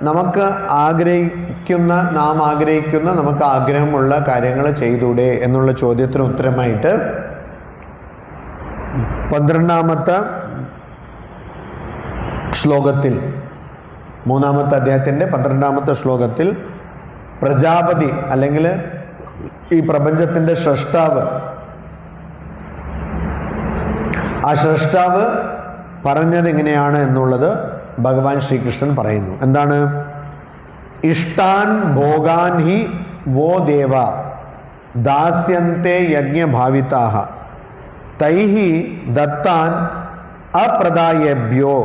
നമുക്ക് നാം ആഗ്രഹിക്കുന്ന നമുക്ക് ആഗ്രഹമുള്ള കാര്യങ്ങൾ ചെയ്തൂടെ എന്നുള്ള ചോദ്യത്തിന് ഉത്തരമായിട്ട് 12ാമത്തെ ശ്ലോകത്തിൽ, 3ാമത്തെ അധ്യായത്തിൻ്റെ 12ാമത്തെ ശ്ലോകത്തിൽ പ്രജാപതി അല്ലെങ്കിൽ ഈ പ്രപഞ്ചത്തിൻ്റെ സ്രഷ്ടാവ്, ആ സ്രഷ്ടാവ് പറഞ്ഞത് എങ്ങനെയാണ് എന്നുള്ളത് ഭഗവാൻ ശ്രീകൃഷ്ണൻ പറയുന്നു. എന്താണ്? ഇഷ്ടാൻ ഭോഗാൻ ഹി വോ ദേവ ദാസ്യന്തെ യജ്ഞഭാവിതാഹ തൈഹി ദത്താൻ അപ്രദായേഭ്യോ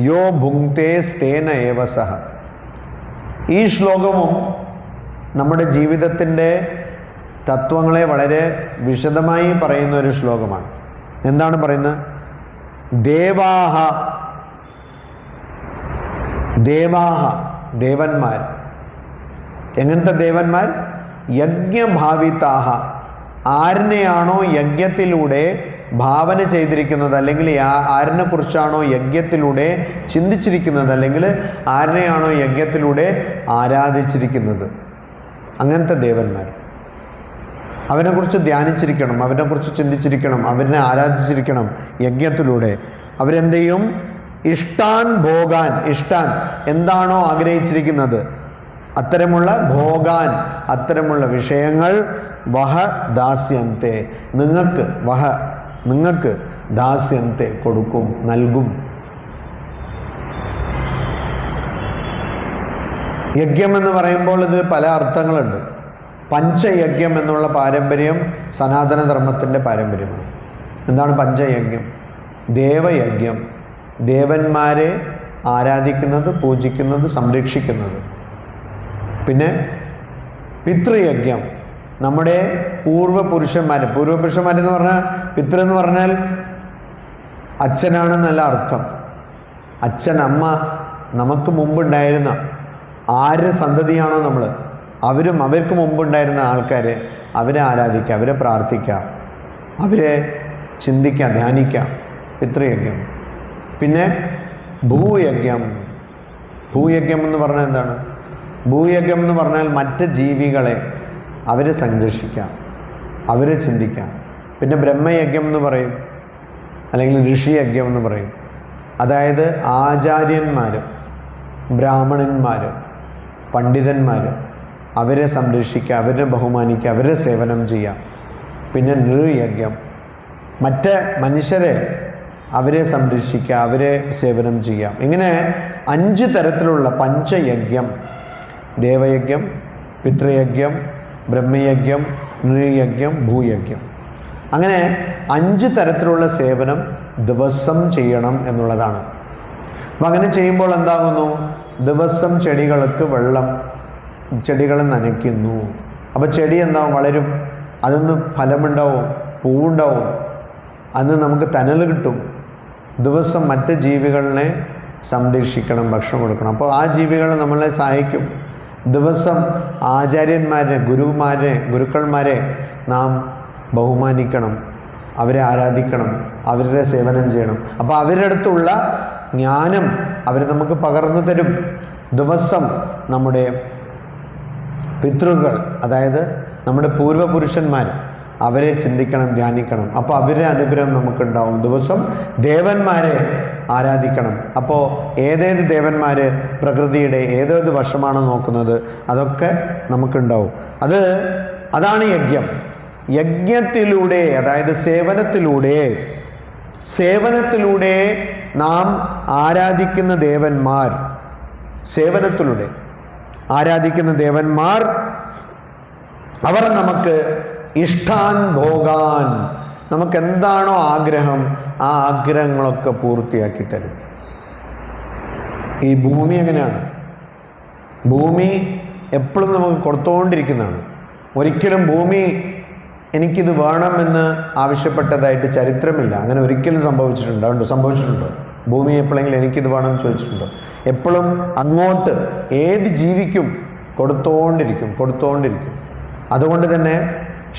യോ ഭുങ്ക്തേ സ്തേന ഏവ സഹ. ഈ ശ്ലോകവും നമ്മുടെ ജീവിതത്തിൻ്റെ തത്വങ്ങളെ വളരെ വിശദമായി പറയുന്ന ഒരു ശ്ലോകമാണ്. എന്താണ് പറയുന്നത്? ദേവാഹ, ദേവാഹ ദേവന്മാർ. എങ്ങനത്തെ ദേവന്മാർ? യജ്ഞഭാവിതാഹ, ആരിനെയാണോ യജ്ഞത്തിലൂടെ ഭാവന ചെയ്തിരിക്കുന്നത്, അല്ലെങ്കിൽ ആരിനെ കുറിച്ചാണോ യജ്ഞത്തിലൂടെ ചിന്തിച്ചിരിക്കുന്നത്, അല്ലെങ്കിൽ ആരിനെയാണോ യജ്ഞത്തിലൂടെ ആരാധിച്ചിരിക്കുന്നത്, അങ്ങനത്തെ ദേവന്മാർ. അവനെക്കുറിച്ച് ധ്യാനിച്ചിരിക്കണം, അവനെക്കുറിച്ച് ചിന്തിച്ചിരിക്കണം, അവനെ ആരാധിച്ചിരിക്കണം യജ്ഞത്തിലൂടെ. അവരെന്ത് ചെയ്യും? ഇഷ്ടാൻ ഭോഗാൻ, ഇഷ്ടാൻ എന്താണോ ആഗ്രഹിച്ചിരിക്കുന്നത് അത്തരമുള്ള ഭോഗാൻ, അത്തരമുള്ള വിഷയങ്ങൾ വഹ ദാസ്യന്തെ, നിങ്ങൾക്ക് ദാസ്യന്തെ കൊടുക്കും, നൽകും. യജ്ഞം എന്ന് പറയുമ്പോൾ ഇത് പല അർത്ഥങ്ങളുണ്ട്. പഞ്ചയജ്ഞം എന്നുള്ള പാരമ്പര്യം സനാതനധർമ്മത്തിൻ്റെ പാരമ്പര്യമാണ്. എന്താണ് പഞ്ചയജ്ഞം? ദേവയജ്ഞം, ദേവന്മാരെ ആരാധിക്കുന്നത്, പൂജിക്കുന്നത്, സംരക്ഷിക്കുന്നത്. പിന്നെ പിതൃയജ്ഞം, നമ്മുടെ പൂർവ്വപുരുഷന്മാരെന്ന് പറഞ്ഞാൽ, പിതൃ എന്ന് പറഞ്ഞാൽ അച്ഛനാണെന്നല്ല അർത്ഥം. അച്ഛൻ, അമ്മ നമുക്ക് മുമ്പുണ്ടായിരുന്ന ആരുടെ സന്തതിയാണോ നമ്മൾ, അവർക്ക് മുമ്പുണ്ടായിരുന്ന ആൾക്കാരെ, അവരെ ആരാധിക്കുക, അവരെ പ്രാർത്ഥിക്കാം, അവരെ ചിന്തിക്കാം, ധ്യാനിക്കാം. പിതൃയജ്ഞം. പിന്നെ ഭൂയജ്ഞം. ഭൂയജ്ഞം എന്ന് പറഞ്ഞാൽ എന്താണ്? ഭൂയജ്ഞം എന്ന് പറഞ്ഞാൽ മറ്റ് ജീവികളെ അവരെ സംരക്ഷിക്കാം, അവരെ ചിന്തിക്കാം. പിന്നെ ബ്രഹ്മയജ്ഞം എന്ന് പറയും, അല്ലെങ്കിൽ ഋഷിയജ്ഞം എന്ന് പറയും. അതായത് ആചാര്യന്മാർ, ബ്രാഹ്മണന്മാർ, പണ്ഡിതന്മാർ, അവരെ സംരക്ഷിക്കുക, അവരെ ബഹുമാനിക്കുക, അവരെ സേവനം ചെയ്യാം. പിന്നെ നൃയജ്ഞം, മറ്റ് മനുഷ്യരെ അവരെ സംരക്ഷിക്കുക, അവരെ സേവനം ചെയ്യാം. ഇങ്ങനെ 5 തരത്തിലുള്ള പഞ്ചയജ്ഞം: ദേവയജ്ഞം, പിതൃയജ്ഞം, ബ്രഹ്മയജ്ഞം, നൃയജ്ഞം, ഭൂയജ്ഞം. അങ്ങനെ 5 തരത്തിലുള്ള സേവനം ദിവസം ചെയ്യണം എന്നുള്ളതാണ്. അപ്പം അങ്ങനെ ചെയ്യുമ്പോൾ എന്താകുന്നു? ദിവസം ചെടികൾക്ക് വെള്ളം, ചെടികളെ നനയ്ക്കുന്നു. അപ്പോൾ ചെടി എന്താവും? വളരും. അതിന്ന് ഫലമുണ്ടാവും, പൂവുണ്ടാവും, അന്ന് നമുക്ക് തണൽ കിട്ടും. ദിവസം മറ്റ് ജീവികളെ സംരക്ഷിക്കണം, ഭക്ഷണം കൊടുക്കണം. അപ്പോൾ ആ ജീവികൾ നമ്മളെ സഹായിക്കും. ദിവസം ആചാര്യന്മാരെ, ഗുരുക്കന്മാരെ നാം ബഹുമാനിക്കണം, അവരെ ആരാധിക്കണം, അവരുടെ സേവനം ചെയ്യണം. അപ്പോൾ അവരുടെ അടുത്തുള്ള ജ്ഞാനം അവർ നമുക്ക് പകർന്നു തരും. ദിവസം നമ്മുടെ പിതൃകൾ, അതായത് നമ്മുടെ പൂർവ്വപുരുഷന്മാർ, അവരെ ചിന്തിക്കണം, ധ്യാനിക്കണം. അപ്പോൾ അവരുടെ അനുഗ്രഹം നമുക്കുണ്ടാവും. ദിവസം ദേവന്മാരെ ആരാധിക്കണം. അപ്പോൾ ഏതേത് ദേവന്മാർ പ്രകൃതിയുടെ ഏതേത് വശമാണ് നോക്കുന്നത്, അതൊക്കെ നമുക്കുണ്ടാവും. അതാണ് യജ്ഞം. യജ്ഞത്തിലൂടെ, അതായത് സേവനത്തിലൂടെ നാം ആരാധിക്കുന്ന ദേവന്മാർ, സേവനത്തിലൂടെ ആരാധിക്കുന്ന ദേവന്മാർ, അവർ നമുക്ക് ഇഷ്ടാൻ ഭോഗാൻ, നമുക്ക് എന്താണോ ആഗ്രഹം, ആ ആഗ്രഹങ്ങളൊക്കെ പൂർത്തിയാക്കി തരും. ഈ ഭൂമി എങ്ങനെയാണ്? ഭൂമി എപ്പോഴും നമുക്ക് കൊടുത്തുകൊണ്ടിരിക്കുന്നതാണ്. ഒരിക്കലും ഭൂമി എനിക്കിത് വേണമെന്ന് ആവശ്യപ്പെട്ടതായിട്ട് ചരിത്രമില്ല. അങ്ങനെ ഒരിക്കലും സംഭവിച്ചിട്ടുണ്ടോ? ഭൂമി എപ്പോഴെങ്കിലും എനിക്കിത് വേണമെന്ന് ചോദിച്ചിട്ടുണ്ടോ? എപ്പോഴും അങ്ങോട്ട് ഏത് ജീവിക്കും കൊടുത്തുകൊണ്ടിരിക്കും. അതുകൊണ്ട് തന്നെ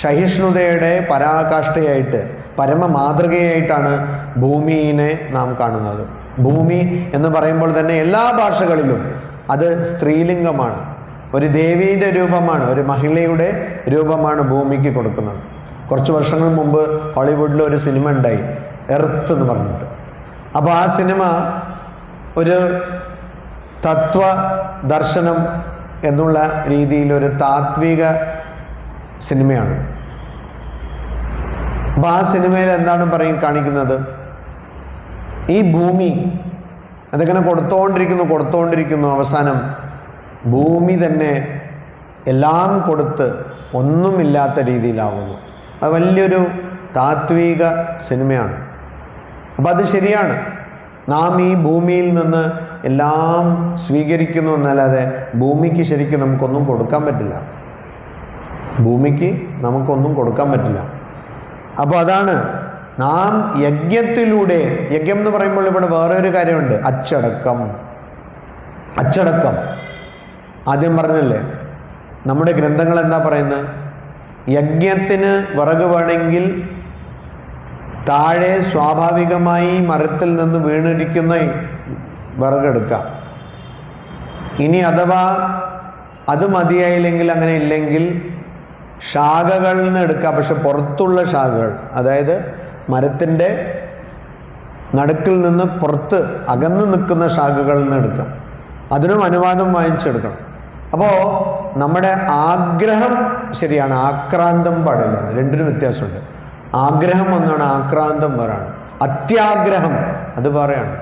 സഹിഷ്ണുതയുടെ പരാകാഷ്ഠയായിട്ട്, പരമ മാതൃകയായിട്ടാണ് ഭൂമിയെ നാം കാണുന്നത്. ഭൂമി എന്ന് പറയുമ്പോൾ തന്നെ എല്ലാ ഭാഷകളിലും അത് സ്ത്രീലിംഗമാണ്, ഒരു ദേവീൻ്റെ രൂപമാണ്, ഒരു മഹിളയുടെ രൂപമാണ് ഭൂമിക്ക് കൊടുക്കുന്നത്. കുറച്ച് വർഷങ്ങൾ മുമ്പ് ഹോളിവുഡിൽ ഒരു സിനിമ ഉണ്ടായി, എർത്ത് എന്ന് പറഞ്ഞിട്ട്. അപ്പോൾ ആ സിനിമ ഒരു തത്വദർശനം എന്നുള്ള രീതിയിൽ ഒരു താത്വിക സിനിമയാണ്. അപ്പോൾ ആ സിനിമയിൽ എന്താണ് കാണിക്കുന്നത്? ഈ ഭൂമി അതിങ്ങനെ കൊടുത്തുകൊണ്ടിരിക്കുന്നു. അവസാനം ഭൂമി തന്നെ എല്ലാം കൊടുത്ത് ഒന്നുമില്ലാത്ത രീതിയിലാവുന്നു. അത് വലിയൊരു താത്വിക സിനിമയാണ്. അപ്പം അത് ശരിയാണ്. നാം ഈ ഭൂമിയിൽ നിന്ന് എല്ലാം സ്വീകരിക്കുന്നു എന്നല്ലാതെ ഭൂമിക്ക് ശരിക്കും നമുക്കൊന്നും കൊടുക്കാൻ പറ്റില്ല. അപ്പോൾ അതാണ് നാം യജ്ഞത്തിലൂടെ, യജ്ഞം എന്ന് പറയുമ്പോൾ ഇവിടെ വേറൊരു കാര്യമുണ്ട്, അച്ചടക്കം. ആദ്യം പറഞ്ഞല്ലേ, നമ്മുടെ ഗ്രന്ഥങ്ങൾ എന്താ പറയുന്നത്? യജ്ഞത്തിന് വിറക് വേണമെങ്കിൽ താഴെ സ്വാഭാവികമായി മരത്തിൽ നിന്ന് വീണിരിക്കുന്ന വിറകെടുക്കാം. ഇനി അഥവാ അത് മതിയായില്ലെങ്കിൽ, അങ്ങനെ ഇല്ലെങ്കിൽ ശാഖകളിൽ നിന്ന് എടുക്കാം. പക്ഷെ പുറത്തുള്ള ശാഖകൾ, അതായത് മരത്തിൻ്റെ നടുക്കിൽ നിന്ന് പുറത്ത് അകന്ന് നിൽക്കുന്ന ശാഖകളിൽ നിന്ന് എടുക്കാം. അതിനും അനുവാദം വാങ്ങിച്ചെടുക്കണം. അപ്പോൾ നമ്മുടെ ആഗ്രഹം ശരിയാണ്, ആക്രാന്തം പാടില്ല. രണ്ടിനും വ്യത്യാസമുണ്ട്. ആഗ്രഹം ഒന്നാണ്, ആക്രാന്തം വേറാണ്. അത്യാഗ്രഹം അത് പറയാണ്.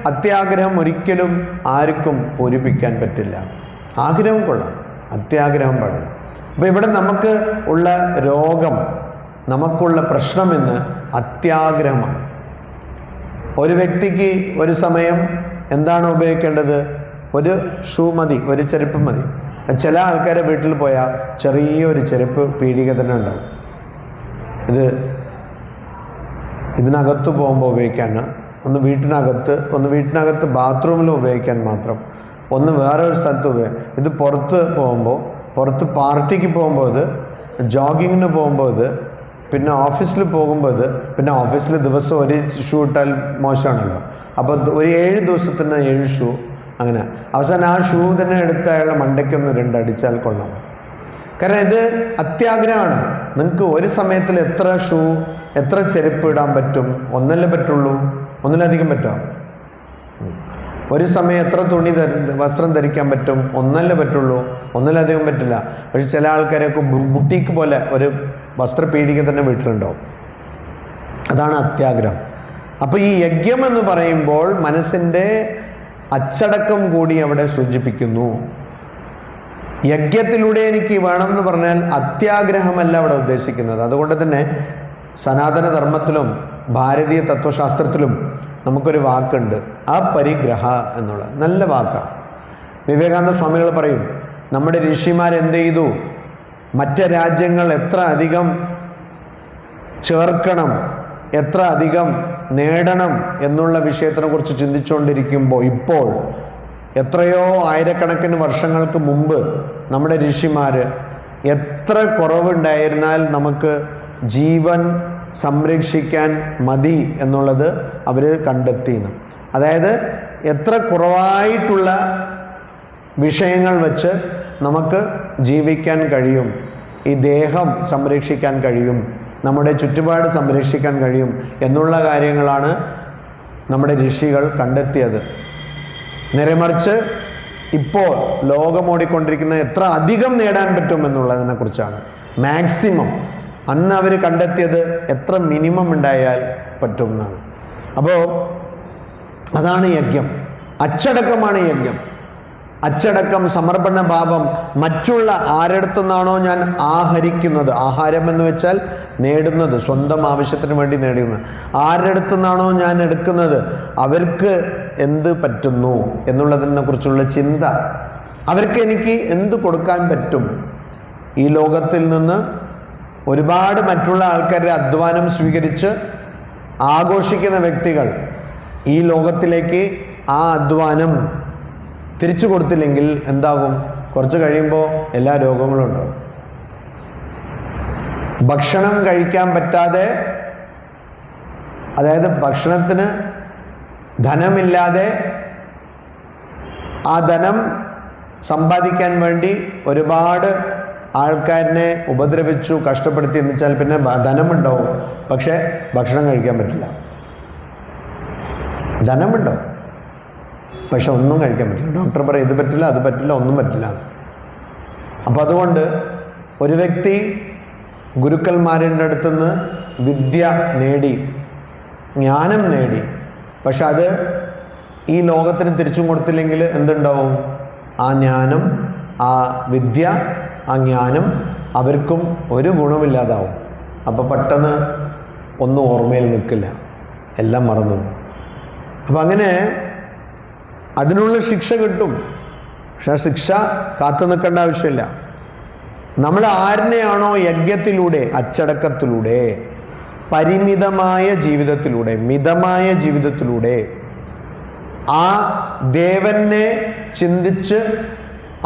അത്യാഗ്രഹം ഒരിക്കലും ആർക്കും പൂരിപ്പിക്കാൻ പറ്റില്ല. ആഗ്രഹം കൊള്ളാം, അത്യാഗ്രഹം പാടില്ല. അപ്പോൾ ഇവിടെ നമുക്ക് ഉള്ള രോഗം, നമുക്കുള്ള പ്രശ്നമെന്ന് അത്യാഗ്രഹമാണ്. ഒരു വ്യക്തിക്ക് ഒരു സമയം എന്താണ് ഉപയോഗിക്കേണ്ടത്? ഒരു ഷൂ മതി, ഒരു ചെരുപ്പ് മതി. ചില ആൾക്കാരെ വീട്ടിൽ പോയാൽ ചെറിയൊരു ചെരുപ്പ് പീടിക തന്നെ ഉണ്ടാവും. ഇതിനകത്ത് പോകുമ്പോൾ ഉപയോഗിക്കാൻ ഒന്ന് വീട്ടിനകത്ത് ബാത്റൂമിൽ ഉപയോഗിക്കാൻ മാത്രം, ഒന്ന് വേറെ ഒരു സ്ഥലത്ത് ഇത് പുറത്ത് പാർട്ടിക്ക് പോകുമ്പോൾ ഇത്, ജോഗിങ്ങിന് പോകുമ്പോൾ ഇത്, പിന്നെ ഓഫീസിൽ പോകുമ്പോൾ ഇത്, പിന്നെ ഓഫീസിൽ ദിവസം ഒരു ഷൂ ഇട്ടാൽ മോശമാണല്ലോ. അപ്പോൾ ഒരു 7 ദിവസത്തിന് 7 ഷൂ, അങ്ങനെ അവസാനം ആ ഷൂ തന്നെ എടുത്ത് അയാളുടെ മണ്ടയ്ക്കൊന്ന് 2 അടിച്ചാൽ കൊള്ളാം. കാരണം ഇത് അത്യാഗ്രഹമാണ്. നിങ്ങൾക്ക് ഒരു സമയത്തിൽ എത്ര ചെരുപ്പ് ഇടാൻ പറ്റും? ഒന്നല്ലേ പറ്റുള്ളൂ, ഒന്നിലധികം പറ്റുമോ? ഒരു സമയം എത്ര വസ്ത്രം ധരിക്കാൻ പറ്റും? ഒന്നല്ലേ പറ്റുള്ളൂ, ഒന്നിലധികം പറ്റില്ല. പക്ഷെ ചില ആൾക്കാരൊക്കെ ബുട്ടീക്ക് പോലെ ഒരു വസ്ത്രപീടിക തന്നെ വീട്ടിലുണ്ടാവും. അതാണ് അത്യാഗ്രഹം. അപ്പോൾ ഈ യജ്ഞം എന്ന് പറയുമ്പോൾ മനസ്സിൻ്റെ അച്ചടക്കം കൂടി അവിടെ സൂചിപ്പിക്കുന്നു. യജ്ഞത്തിലൂടെ എനിക്ക് വേണമെന്ന് പറഞ്ഞാൽ അത്യാഗ്രഹമല്ല അവിടെ ഉദ്ദേശിക്കുന്നത്. അതുകൊണ്ട് തന്നെ സനാതന ധർമ്മത്തിലും ഭാരതീയ തത്വശാസ്ത്രത്തിലും നമുക്കൊരു വാക്കുണ്ട്, അപരിഗ്രഹ എന്നുള്ള നല്ല വാക്കാണ്. വിവേകാനന്ദ സ്വാമികൾ പറയും, നമ്മുടെ ഋഷിമാരെന്ത് ചെയ്തു? മറ്റ് രാജ്യങ്ങൾ എത്ര അധികം ചേർക്കണം, എത്ര അധികം നേടണം എന്നുള്ള വിഷയത്തിനെ കുറിച്ച് ചിന്തിച്ചുകൊണ്ടിരിക്കുമ്പോൾ ഇപ്പോൾ എത്രയോ ആയിരക്കണക്കിന് വർഷങ്ങൾക്ക് മുമ്പ് നമ്മുടെ ഋഷിമാർ എത്ര കുറവുണ്ടായിരുന്നാൽ നമുക്ക് ജീവൻ സംരക്ഷിക്കാൻ മതി എന്നുള്ളത് അവർ കണ്ടെത്തിയിരുന്നു. അതായത് എത്ര കുറവായിട്ടുള്ള വിഷയങ്ങൾ വെച്ച് നമുക്ക് ജീവിക്കാൻ കഴിയും, ഈ ദേഹം സംരക്ഷിക്കാൻ കഴിയും, നമ്മുടെ ചുറ്റുപാട് സംരക്ഷിക്കാൻ കഴിയും എന്നുള്ള കാര്യങ്ങളാണ് നമ്മുടെ ഋഷികൾ കണ്ടെത്തിയത്. നേരെമറിച്ച് ഇപ്പോൾ ലോകമോടിക്കൊണ്ടിരിക്കുന്ന എത്ര അധികം നേടാൻ പറ്റും എന്നുള്ളതിനെ കുറിച്ചാണ്. മാക്സിമം അന്ന് അവർ കണ്ടെത്തിയത് എത്ര മിനിമം ഉണ്ടായാൽ പറ്റും എന്നാണ്. അപ്പോൾ അതാണ് യജ്ഞം, അച്ചടക്കമാണ് യജ്ഞം. അച്ചടക്കം, സമർപ്പണ ഭാവം. മറ്റുള്ള ആരെടുത്തുനിന്നാണോ ഞാൻ ആഹരിക്കുന്നത്, ആഹാരം എന്ന് വെച്ചാൽ നേടുന്നത്, സ്വന്തം ആവശ്യത്തിന് വേണ്ടി നേടുന്നത്, ആരെടുത്തുനിന്നാണോ ഞാൻ എടുക്കുന്നത് അവർക്ക് എന്ത് പറ്റുന്നു എന്നുള്ളതിനെ കുറിച്ചുള്ള ചിന്ത, അവർക്ക് എനിക്ക് എന്ത് കൊടുക്കാൻ പറ്റും. ഈ ലോകത്തിൽ നിന്ന് ഒരുപാട് മറ്റുള്ള ആൾക്കാരുടെ അധ്വാനം സ്വീകരിച്ച് ആഘോഷിക്കുന്ന വ്യക്തികൾ ഈ ലോകത്തിലേക്ക് ആ അധ്വാനം തിരിച്ചു കൊടുത്തില്ലെങ്കിൽ എന്താകും? കുറച്ച് കഴിയുമ്പോൾ എല്ലാ രോഗങ്ങളും ഉണ്ടാകും. ഭക്ഷണം കഴിക്കാൻ പറ്റാതെ, അതായത് ഭക്ഷണത്തിന് ധനമില്ലാതെ ആ ധനം സമ്പാദിക്കാൻ വേണ്ടി ഒരുപാട് ആൾക്കാരിനെ ഉപദ്രവിച്ചു, കഷ്ടപ്പെടുത്തി എന്ന് വെച്ചാൽ പിന്നെ ധനമുണ്ടാവും, പക്ഷേ ഭക്ഷണം കഴിക്കാൻ പറ്റില്ല. ധനമുണ്ടാവും, പക്ഷെ ഒന്നും കഴിക്കാൻ പറ്റില്ല. ഡോക്ടർ പറയും ഇത് പറ്റില്ല, അത് പറ്റില്ല, ഒന്നും പറ്റില്ല. അപ്പം അതുകൊണ്ട് ഒരു വ്യക്തി ഗുരുക്കന്മാരുടെ അടുത്തുനിന്ന് വിദ്യ നേടി, ജ്ഞാനം നേടി, പക്ഷെ അത് ഈ ലോകത്തിന് തിരിച്ചും കൊടുത്തില്ലെങ്കിൽ എന്തുണ്ടാവും? ആ ജ്ഞാനം, ആ വിദ്യ, ആ ജ്ഞാനം അവർക്കും ഒരു ഗുണമില്ലാതാവും. അപ്പോൾ പെട്ടെന്ന് ഒന്നും ഓർമ്മയിൽ നിൽക്കില്ല, എല്ലാം മറന്നു. അപ്പം അങ്ങനെ അതിനുള്ള ശിക്ഷ കിട്ടും. പക്ഷെ ആ ശിക്ഷ കാത്തു നിൽക്കേണ്ട ആവശ്യമില്ല. നമ്മൾ ആരിനെയാണോ യജ്ഞത്തിലൂടെ, അച്ചടക്കത്തിലൂടെ, പരിമിതമായ ജീവിതത്തിലൂടെ, മിതമായ ജീവിതത്തിലൂടെ ആ ദേവനെ ചിന്തിച്ച്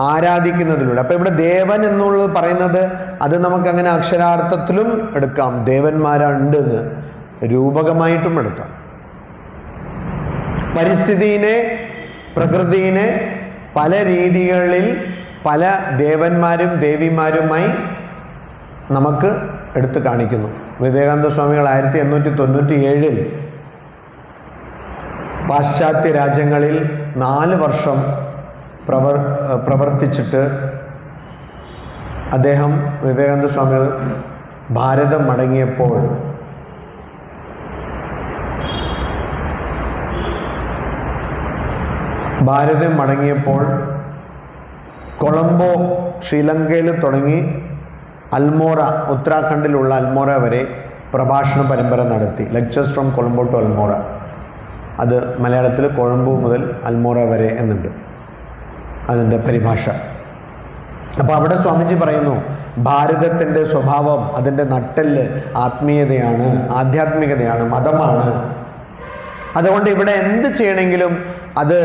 ആരാധിക്കുന്നതിലൂടെ. അപ്പം ഇവിടെ ദേവൻ എന്നുള്ളത് പറയുന്നത് അത് നമുക്കങ്ങനെ അക്ഷരാർത്ഥത്തിലും എടുക്കാം, ദേവന്മാരുണ്ടെന്ന് രൂപകമായിട്ടും എടുക്കാം. പരിസ്ഥിതിയെ, പ്രകൃതിയെ പല രീതികളിൽ പല ദേവന്മാരും ദേവിമാരുമായി നമുക്ക് എടുത്തു കാണിക്കുന്നു. വിവേകാനന്ദ സ്വാമികൾ 1897 പാശ്ചാത്യ രാജ്യങ്ങളിൽ 4 വർഷം പ്രവർത്തിച്ചിട്ട് അദ്ദേഹം, വിവേകാനന്ദ സ്വാമികൾ ഭാരതം മടങ്ങിയപ്പോൾ കൊളംബോ, ശ്രീലങ്കയിൽ തുടങ്ങി അൽമോറ, ഉത്തരാഖണ്ഡിലുള്ള അൽമോറ വരെ പ്രഭാഷണ പരമ്പര നടത്തി. Lectures from Colombo to Almora. അത് മലയാളത്തിൽ കൊളംബോ മുതൽ അൽമോറ വരെ എന്നുണ്ട് അതിൻ്റെ പരിഭാഷ. അപ്പോൾ അവിടെ സ്വാമിജി പറയുന്നു, ഭാരതത്തിൻ്റെ സ്വഭാവം, അതിൻ്റെ നട്ടെല്ല് ആത്മീയതയാണ്, ആധ്യാത്മികതയാണ്, മതമാണ്. അതുകൊണ്ട് ഇവിടെ എന്ത് ചെയ്യണമെങ്കിലും അത്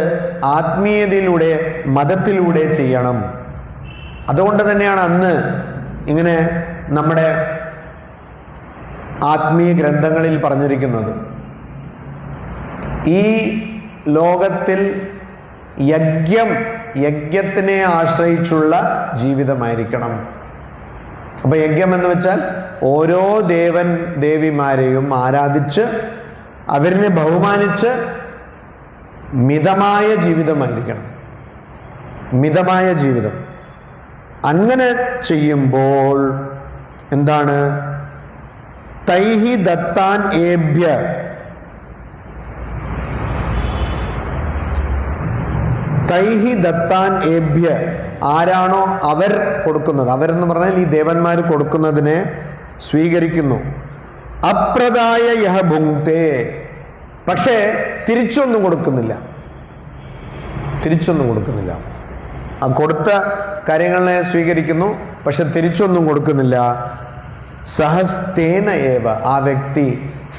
ആത്മീയതയിലൂടെ, മതത്തിലൂടെ ചെയ്യണം. അതുകൊണ്ട് തന്നെയാണ് അന്ന് ഇങ്ങനെ നമ്മുടെ ആത്മീയ ഗ്രന്ഥങ്ങളിൽ പറഞ്ഞിരിക്കുന്നത്, ഈ ലോകത്തിൽ യജ്ഞത്തിനെ ആശ്രയിച്ചുള്ള ജീവിതമായിരിക്കണം. അപ്പൊ യജ്ഞം എന്ന് വെച്ചാൽ ഓരോ ദേവൻ ദേവിമാരെയും ആരാധിച്ച് അവരിനെ ബഹുമാനിച്ച് മിതമായ ജീവിതമായിരിക്കണം. മിതമായ ജീവിതം. അങ്ങനെ ചെയ്യുമ്പോൾ എന്താണ്? തൈഹി ദത്താൻ ഏഭ്യ, തൈഹി ദത്താൻ ഏഭ്യ, ആരാണോ അവർ കൊടുക്കുന്നത്, അവരെന്ന് പറഞ്ഞാൽ ഈ ദേവന്മാർ കൊടുക്കുന്നതിനെ സ്വീകരിക്കുന്നു. അപ്രദായ യഹ ഭുങ്ക്തേ, പക്ഷേ തിരിച്ചൊന്നും കൊടുക്കുന്നില്ല. തിരിച്ചൊന്നും കൊടുക്കുന്നില്ല. ആ കൊടുത്ത കാര്യങ്ങളെ സ്വീകരിക്കുന്നു, പക്ഷെ തിരിച്ചൊന്നും കൊടുക്കുന്നില്ല. സഹസ്തേന ഏവ, ആ വ്യക്തി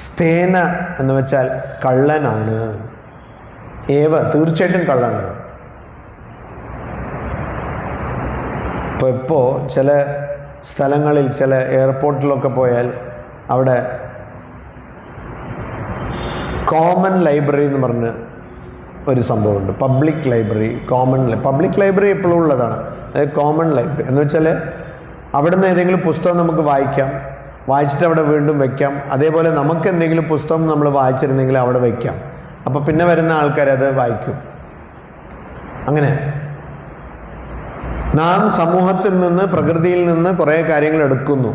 സ്തേന എന്ന് വെച്ചാൽ കള്ളനാണ്. ഏവ തീർച്ചയായിട്ടും കള്ളനാണ്. ഇപ്പോൾ ചില സ്ഥലങ്ങളിൽ, ചില എയർപോർട്ടിലൊക്കെ പോയാൽ അവിടെ കോമൺ ലൈബ്രറി എന്ന് പറഞ്ഞ് ഒരു സംഭവമുണ്ട്. പബ്ലിക് ലൈബ്രറി, പബ്ലിക് ലൈബ്രറി എപ്പോഴും ഉള്ളതാണ്. അതായത് കോമൺ ലൈബ്രറി എന്ന് വെച്ചാൽ അവിടുന്ന് ഏതെങ്കിലും പുസ്തകം നമുക്ക് വായിക്കാം, വായിച്ചിട്ട് അവിടെ വീണ്ടും വയ്ക്കാം. അതേപോലെ നമുക്ക് എന്തെങ്കിലും പുസ്തകം നമ്മൾ വായിച്ചിരുന്നെങ്കിൽ അവിടെ വയ്ക്കാം. അപ്പോൾ പിന്നെ വരുന്ന ആൾക്കാർ അത് വായിക്കും. അങ്ങനെ നാം സമൂഹത്തിൽ നിന്ന്, പ്രകൃതിയിൽ നിന്ന് കുറേ കാര്യങ്ങൾ എടുക്കുന്നു.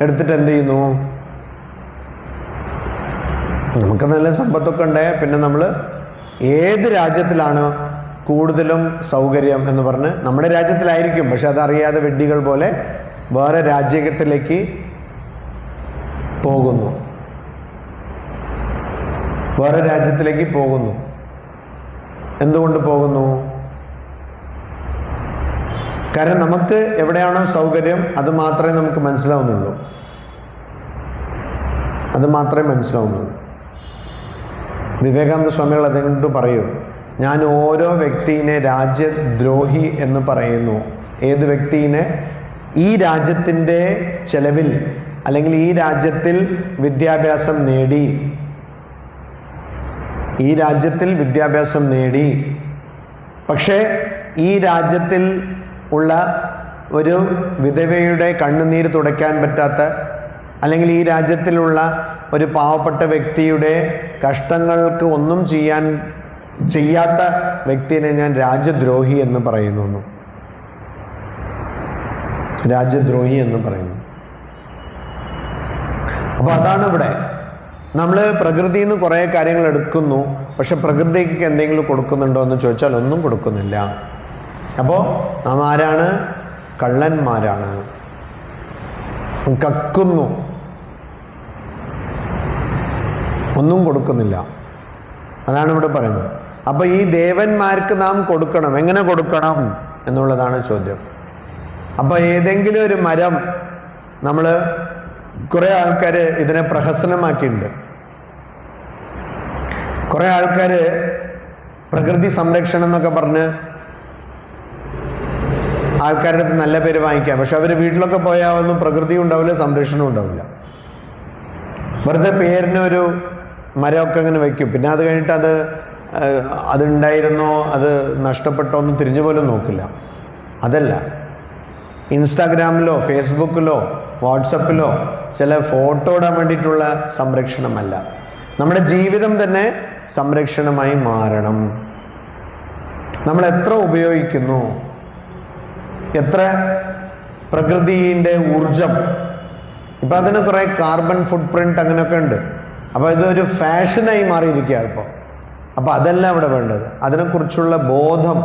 എടുത്തിട്ട് എന്ത് ചെയ്യുന്നു? നമുക്ക് നല്ല സമ്പത്തൊക്കെ ഉണ്ടായാൽ പിന്നെ നമ്മൾ ഏത് രാജ്യത്തിലാണ് കൂടുതലും സൗകര്യം എന്ന് പറഞ്ഞ്, നമ്മുടെ രാജ്യത്തിലായിരിക്കും, പക്ഷെ അതറിയാതെ വെഡ്ഡികൾ പോലെ വേറെ രാജ്യത്തിലേക്ക് പോകുന്നു. വേറെ രാജ്യത്തിലേക്ക് പോകുന്നു. എന്തുകൊണ്ട് പോകുന്നു? കാരണം നമുക്ക് എവിടെയാണോ സൗകര്യം അത് മാത്രമേ നമുക്ക് മനസ്സിലാവുന്നുള്ളൂ. അത് മാത്രമേ മനസ്സിലാവുന്നുള്ളൂ. വിവേകാനന്ദ സ്വാമികൾ അതുകൊണ്ട് പറയും, ഞാൻ ഓരോ വ്യക്തിയെ രാജ്യദ്രോഹി എന്ന് പറയുന്നു. ഏത് വ്യക്തിയെ? ഈ രാജ്യത്തിൻ്റെ ചെലവിൽ അല്ലെങ്കിൽ ഈ രാജ്യത്തിൽ വിദ്യാഭ്യാസം നേടി, ഈ രാജ്യത്തിൽ വിദ്യാഭ്യാസം നേടി, പക്ഷേ ഈ രാജ്യത്തിൽ ഉള്ള ഒരു വിധവയുടെ കണ്ണുനീര് തുടയ്ക്കാൻ പറ്റാത്ത, അല്ലെങ്കിൽ ഈ രാജ്യത്തിലുള്ള ഒരു പാവപ്പെട്ട വ്യക്തിയുടെ കഷ്ടങ്ങൾക്ക് ഒന്നും ചെയ്യാത്ത വ്യക്തിയെ ഞാൻ രാജ്യദ്രോഹി എന്ന് പറയുന്നു. രാജ്യദ്രോഹി എന്ന് പറയുന്നു. അപ്പോൾ അതാണ് ഇവിടെ നമ്മൾ പ്രകൃതിയിൽ നിന്ന് കുറേ കാര്യങ്ങൾ എടുക്കുന്നു, പക്ഷെ പ്രകൃതിക്ക് എന്തെങ്കിലും കൊടുക്കുന്നുണ്ടോ എന്ന് ചോദിച്ചാൽ ഒന്നും കൊടുക്കുന്നില്ല. അപ്പോൾ നാം ആരാണ്? കള്ളന്മാരാണ്. കക്കുന്നു, ഒന്നും കൊടുക്കുന്നില്ല. അതാണ് ഇവിടെ പറയുന്നത്. അപ്പോൾ ഈ ദേവന്മാർക്ക് നാം കൊടുക്കണം. എങ്ങനെ കൊടുക്കണം എന്നുള്ളതാണ് ചോദ്യം. അപ്പോൾ ഏതെങ്കിലും ഒരു മരം, നമ്മൾ കുറേ ആൾക്കാർ ഇതിനെ പ്രഹസനമാക്കിയിട്ടുണ്ട്. കുറേ ആൾക്കാർ പ്രകൃതി സംരക്ഷണം എന്നൊക്കെ പറഞ്ഞ് ആൾക്കാരുടെ അടുത്ത് നല്ല പേര് വാങ്ങിക്കാം. പക്ഷെ അവർ വീട്ടിലൊക്കെ പോയാൽ ഒന്നും പ്രകൃതിയും ഉണ്ടാവില്ല, സംരക്ഷണവും ഉണ്ടാവില്ല. വെറുതെ പേരിന് ഒരു മരമൊക്കെ അങ്ങനെ വയ്ക്കും. പിന്നെ അത് കഴിഞ്ഞിട്ട് അതുണ്ടായിരുന്നോ, അത് നഷ്ടപ്പെട്ടോ ഒന്നും തിരിഞ്ഞു പോലും നോക്കില്ല. അതല്ല, ഇൻസ്റ്റാഗ്രാമിലോ ഫേസ്ബുക്കിലോ വാട്സപ്പിലോ ചില ഫോട്ടോ ഇടാൻ വേണ്ടിയിട്ടുള്ള സംരക്ഷണമല്ല. നമ്മുടെ ജീവിതം തന്നെ സംരക്ഷണമായി മാറണം. നമ്മൾ എത്ര ഉപയോഗിക്കുന്നു, എത്ര പ്രകൃതിൻ്റെ ഊർജം, ഇപ്പം അതിന് കുറേ കാർബൺ ഫുട് പ്രിൻറ്റ് അങ്ങനെയൊക്കെ ഉണ്ട്. അപ്പോൾ ഇതൊരു ഫാഷനായി മാറിയിരിക്കുകയാണ് ഇപ്പോൾ. അപ്പോൾ അതല്ല ഇവിടെ വേണ്ടത്. അതിനെക്കുറിച്ചുള്ള ബോധം,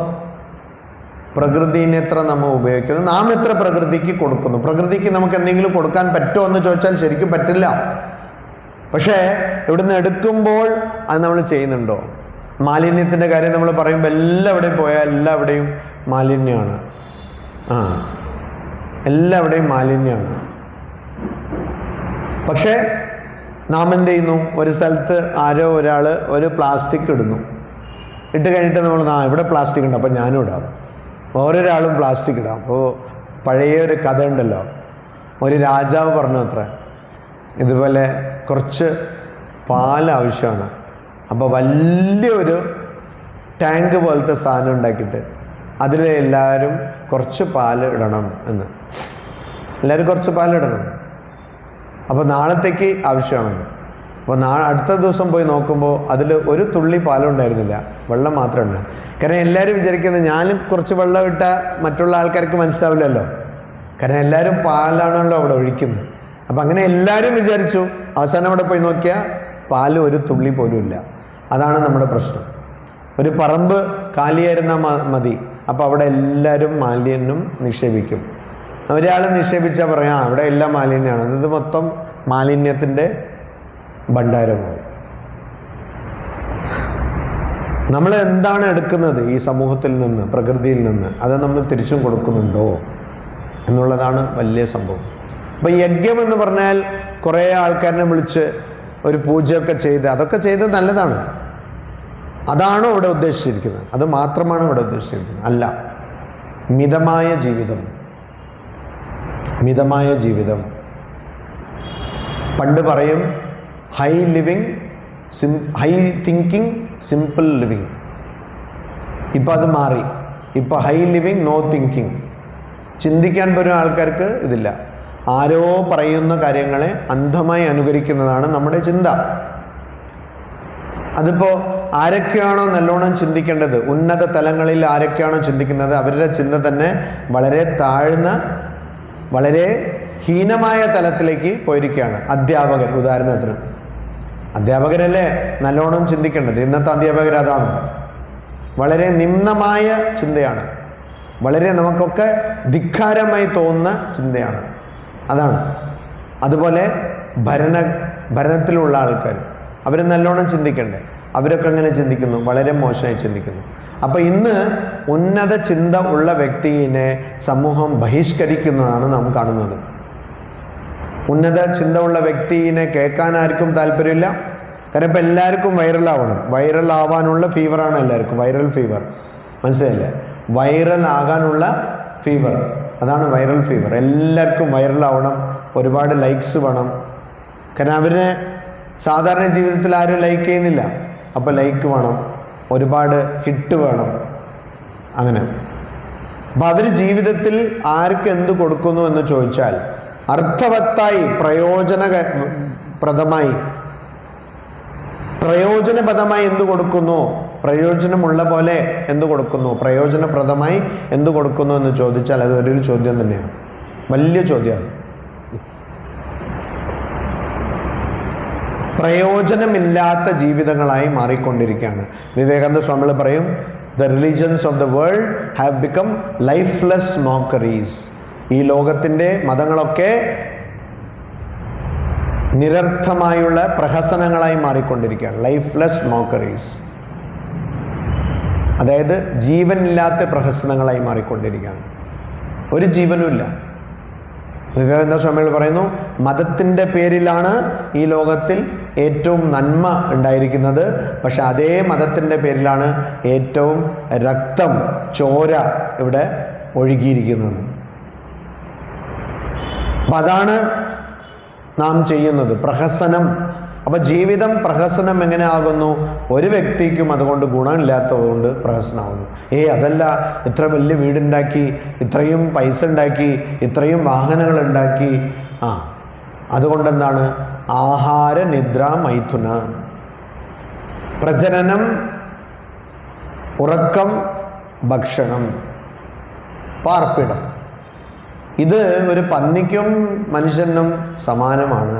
പ്രകൃതിനെ എത്ര നമ്മൾ ഉപയോഗിക്കുന്നു, നാം എത്ര പ്രകൃതിക്ക് കൊടുക്കുന്നു. പ്രകൃതിക്ക് നമുക്ക് എന്തെങ്കിലും കൊടുക്കാൻ പറ്റുമോ എന്ന് ചോദിച്ചാൽ ശരിക്കും പറ്റില്ല. പക്ഷേ ഇവിടുന്ന് എടുക്കുമ്പോൾ അത് നമ്മൾ ചെയ്യുന്നുണ്ടോ? മാലിന്യത്തിൻ്റെ കാര്യം നമ്മൾ പറയുമ്പോൾ എല്ലാവിടെയും പോയാൽ എല്ലാവിടെയും മാലിന്യമാണ്. എല്ലാവിടെയും മാലിന്യമാണ്. പക്ഷേ നാം എന്ത് ചെയ്യുന്നു? ഒരു സ്ഥലത്ത് ആരോ ഒരാൾ ഒരു പ്ലാസ്റ്റിക് ഇടുന്നു, ഇട്ട് കഴിഞ്ഞിട്ട് നമ്മൾ ഇവിടെ പ്ലാസ്റ്റിക് ഉണ്ട് അപ്പോൾ ഞാനും ഇടാം, ഓരോരാളും പ്ലാസ്റ്റിക് ഇടാം. അപ്പോൾ പഴയ ഒരു കഥ ഉണ്ടല്ലോ, ഒരു രാജാവ് പറഞ്ഞു അത്ര, ഇതുപോലെ കുറച്ച് പാൽ ആവശ്യമാണ്, അപ്പോൾ വലിയൊരു ടാങ്ക് പോലത്തെ സാധനം ഉണ്ടാക്കിയിട്ട് അതിൽ എല്ലാവരും കുറച്ച് പാൽ ഇടണം എന്ന്, എല്ലാവരും കുറച്ച് പാലിടണം, അപ്പോൾ നാളത്തേക്ക് ആവശ്യമാണെന്ന്. അപ്പോൾ അടുത്ത ദിവസം പോയി നോക്കുമ്പോൾ അതിൽ ഒരു തുള്ളി പാലും ഉണ്ടായിരുന്നില്ല, വെള്ളം മാത്രമേ. കാരണം എല്ലാവരും വിചാരിക്കുന്നത് ഞാനും കുറച്ച് വെള്ളം ഇട്ടാൽ മറ്റുള്ള ആൾക്കാർക്ക് മനസ്സിലാവില്ലല്ലോ, കാരണം എല്ലാവരും പാലാണല്ലോ അവിടെ ഒഴിക്കുന്നത്. അപ്പം അങ്ങനെ എല്ലാവരും വിചാരിച്ചു. അവസാനം അവിടെ പോയി നോക്കിയാൽ പാൽ ഒരു തുള്ളി പോലും ഇല്ല. അതാണ് നമ്മുടെ പ്രശ്നം. ഒരു പറമ്പ് കാലിയായിരുന്നാൽ മതി, അപ്പോൾ അവിടെ എല്ലാവരും മാലിന്യം നിക്ഷേപിക്കും. ഒരാൾ നിക്ഷേപിച്ചാൽ പറയാം അവിടെ എല്ലാം മാലിന്യമാണ്, ഇത് മൊത്തം മാലിന്യത്തിൻ്റെ ഭണ്ഡാരമാണ്. നമ്മൾ എന്താണ് എടുക്കുന്നത് ഈ സമൂഹത്തിൽ നിന്ന്, പ്രകൃതിയിൽ നിന്ന്, അത് നമ്മൾ തിരിച്ചും കൊടുക്കുന്നുണ്ടോ എന്നുള്ളതാണ് വലിയ സംഭവം. അപ്പോൾ യജ്ഞം എന്ന് പറഞ്ഞാൽ കുറേ ആൾക്കാരെ വിളിച്ച് ഒരു പൂജയൊക്കെ ചെയ്ത്, അതൊക്കെ ചെയ്ത് നല്ലതാണ്. അതാണോ ഇവിടെ ഉദ്ദേശിച്ചിരിക്കുന്നത്? അത് മാത്രമാണ് ഇവിടെ ഉദ്ദേശിച്ചിരിക്കുന്നത്? അല്ല. മിതമായ ജീവിതം, മിതമായ ജീവിതം. പണ്ട് പറയും high living, high thinking, simple living. ഇപ്പം അത് മാറി. ഇപ്പം ഹൈ ലിവിങ്, നോ തിങ്കിങ്. ചിന്തിക്കാൻ പോലും ആൾക്കാർക്ക് ഇതില്ല. ആരോ പറയുന്ന കാര്യങ്ങളെ അന്ധമായി അനുകരിക്കുന്നതാണ് നമ്മുടെ ചിന്ത. അതിപ്പോൾ ആരൊക്കെയാണോ നല്ലോണം ചിന്തിക്കേണ്ടത്, ഉന്നത തലങ്ങളിൽ ആരൊക്കെയാണോ ചിന്തിക്കുന്നത്, അവരുടെ ചിന്ത തന്നെ വളരെ താഴ്ന്ന, വളരെ ഹീനമായ തലത്തിലേക്ക് പോയിരിക്കുകയാണ്. അധ്യാപകർ ഉദാഹരണത്തിന്, അധ്യാപകരല്ലേ നല്ലോണം ചിന്തിക്കേണ്ടത്. ഇന്നത്തെ അധ്യാപകർ അതാണ്. വളരെ നിമ്നമായ ചിന്തയാണ്, വളരെ നമുക്കൊക്കെ ധിക്കാരമായി തോന്നുന്ന ചിന്തയാണ്. അതാണ്. അതുപോലെ ഭരണത്തിലുള്ള ആൾക്കാർ, അവർ നല്ലോണം ചിന്തിക്കണ്ടേ, അവരൊക്കെ അങ്ങനെ ചിന്തിക്കുന്നു, വളരെ മോശമായി ചിന്തിക്കുന്നു. അപ്പോൾ ഇന്ന് ഉന്നത ചിന്ത ഉള്ള വ്യക്തിയെ സമൂഹം ബഹിഷ്കരിക്കുന്നതാണ് നാം കാണുന്നത്. ഉന്നത ചിന്ത ഉള്ള വ്യക്തിയെ കേൾക്കാൻ ആർക്കും താല്പര്യമില്ല. കാരണം ഇപ്പം എല്ലാവർക്കും വൈറലാവണം. വൈറൽ ആവാനുള്ള ഫീവറാണ് എല്ലാവർക്കും, വൈറൽ ഫീവർ. മനസ്സിലായില്ലേ? വൈറൽ ആകാനുള്ള ഫീവർ, അതാണ് വൈറൽ ഫീവർ. എല്ലാവർക്കും വൈറലാവണം, ഒരുപാട് ലൈക്സ് വേണം. കാരണം അവരെ സാധാരണ ജീവിതത്തിൽ ആരും ലൈക്ക് ചെയ്യുന്നില്ല, അപ്പോൾ ലൈക്ക് വേണം, ഒരുപാട് ഹിറ്റ് വേണം. അങ്ങനെ അപ്പം അവർ ജീവിതത്തിൽ ആർക്ക് എന്ത് കൊടുക്കുന്നു എന്ന് ചോദിച്ചാൽ അർത്ഥവത്തായി, പ്രയോജനപദമായി എന്ത് കൊടുക്കുന്നു, പ്രയോജനമുള്ള പോലെ എന്ത് കൊടുക്കുന്നു, പ്രയോജനപ്രദമായി എന്ത് കൊടുക്കുന്നു എന്ന് ചോദിച്ചാൽ അത് ഒരു ചോദ്യം തന്നെയാണ്, വലിയ ചോദ്യമാണ്. പ്രയോജനമില്ലാത്ത ജീവിതങ്ങളായി മാറിക്കൊണ്ടിരിക്കുകയാണ്. വിവേകാനന്ദ സ്വാമികൾ പറയും, the religions of the world have become lifeless mockeries. ഈ ലോകത്തിൻ്റെ മതങ്ങളൊക്കെ നിരർത്ഥമായുള്ള പ്രഹസനങ്ങളായി മാറിക്കൊണ്ടിരിക്കുകയാണ്. ലൈഫ്ലെസ് മോക്കറീസ്, അതായത് ജീവനില്ലാത്ത പ്രഹസനങ്ങളായി മാറിക്കൊണ്ടിരിക്കുകയാണ്. ഒരു ജീവനുമില്ല. വിവേകാനന്ദ സ്വാമികൾ പറയുന്നു, മതത്തിൻ്റെ പേരിലാണ് ഈ ലോകത്തിൽ ഏറ്റവും നന്മ ഉണ്ടായിരിക്കുന്നത്, പക്ഷെ അതേ മതത്തിൻ്റെ പേരിലാണ് ഏറ്റവും രക്തം, ചോര ഇവിടെ ഒഴുകിയിരിക്കുന്നത്. അപ്പം അതാണ് നാം ചെയ്യുന്നത്, പ്രഹസനം. അപ്പം ജീവിതം പ്രഹസനം എങ്ങനെ ആകുന്നു? ഒരു വ്യക്തിക്കും അതുകൊണ്ട് ഗുണമില്ലാത്തതുകൊണ്ട് പ്രഹസനമാകുന്നു. അതല്ല, ഇത്ര വലിയ വീടുണ്ടാക്കി, ഇത്രയും പൈസ ഉണ്ടാക്കി, ഇത്രയും വാഹനങ്ങൾ ഉണ്ടാക്കി, അതുകൊണ്ടെന്താണ്? ആഹാര നിദ്ര മൈഥുന, പ്രജനനം, ഉറക്കം, ഭക്ഷണം, പാർപ്പിടം. ഇത് ഒരു പന്നിക്കും മനുഷ്യനും സമാനമാണ്.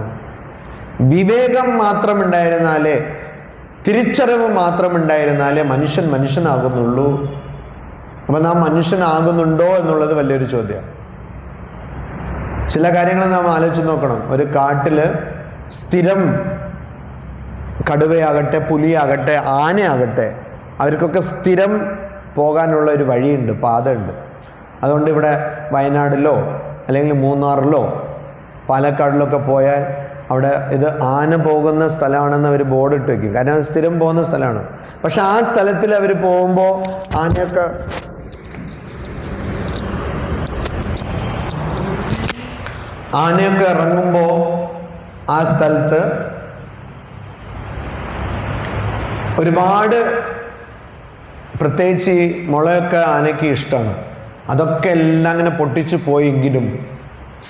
വിവേകം മാത്രമുണ്ടായിരുന്നാലേ, തിരിച്ചറിവ് മാത്രമുണ്ടായിരുന്നാലേ മനുഷ്യൻ മനുഷ്യനാകുന്നുള്ളൂ. അപ്പം നാം മനുഷ്യനാകുന്നുണ്ടോ എന്നുള്ളത് വലിയൊരു ചോദ്യമാണ്. ചില കാര്യങ്ങൾ നാം ആലോചിച്ച് നോക്കണം. ഒരു കാട്ടിൽ സ്ഥിരം കടുവയാകട്ടെ, പുലിയാകട്ടെ, ആനയാകട്ടെ, അവർക്കൊക്കെ സ്ഥിരം പോകാനുള്ള ഒരു വഴിയുണ്ട്, പാതയുണ്ട്. അതുകൊണ്ട് ഇവിടെ വയനാടിലോ അല്ലെങ്കിൽ മൂന്നാറിലോ പാലക്കാടിലൊക്കെ പോയാൽ അവിടെ ഇത് ആന പോകുന്ന സ്ഥലമാണെന്ന് അവർ ബോർഡ് ഇട്ട് വയ്ക്കും. കാരണം അത് സ്ഥിരം പോകുന്ന സ്ഥലമാണ്. പക്ഷെ ആ സ്ഥലത്തിൽ അവർ പോകുമ്പോൾ ആനയൊക്കെ ഇറങ്ങുമ്പോൾ ആ സ്ഥലത്ത് ഒരുപാട്, പ്രത്യേകിച്ച് ഈ മുളയൊക്കെ ആനയ്ക്ക് ഇഷ്ടമാണ്. അതൊക്കെ എല്ലാം അങ്ങനെ പൊട്ടിച്ചു പോയെങ്കിലും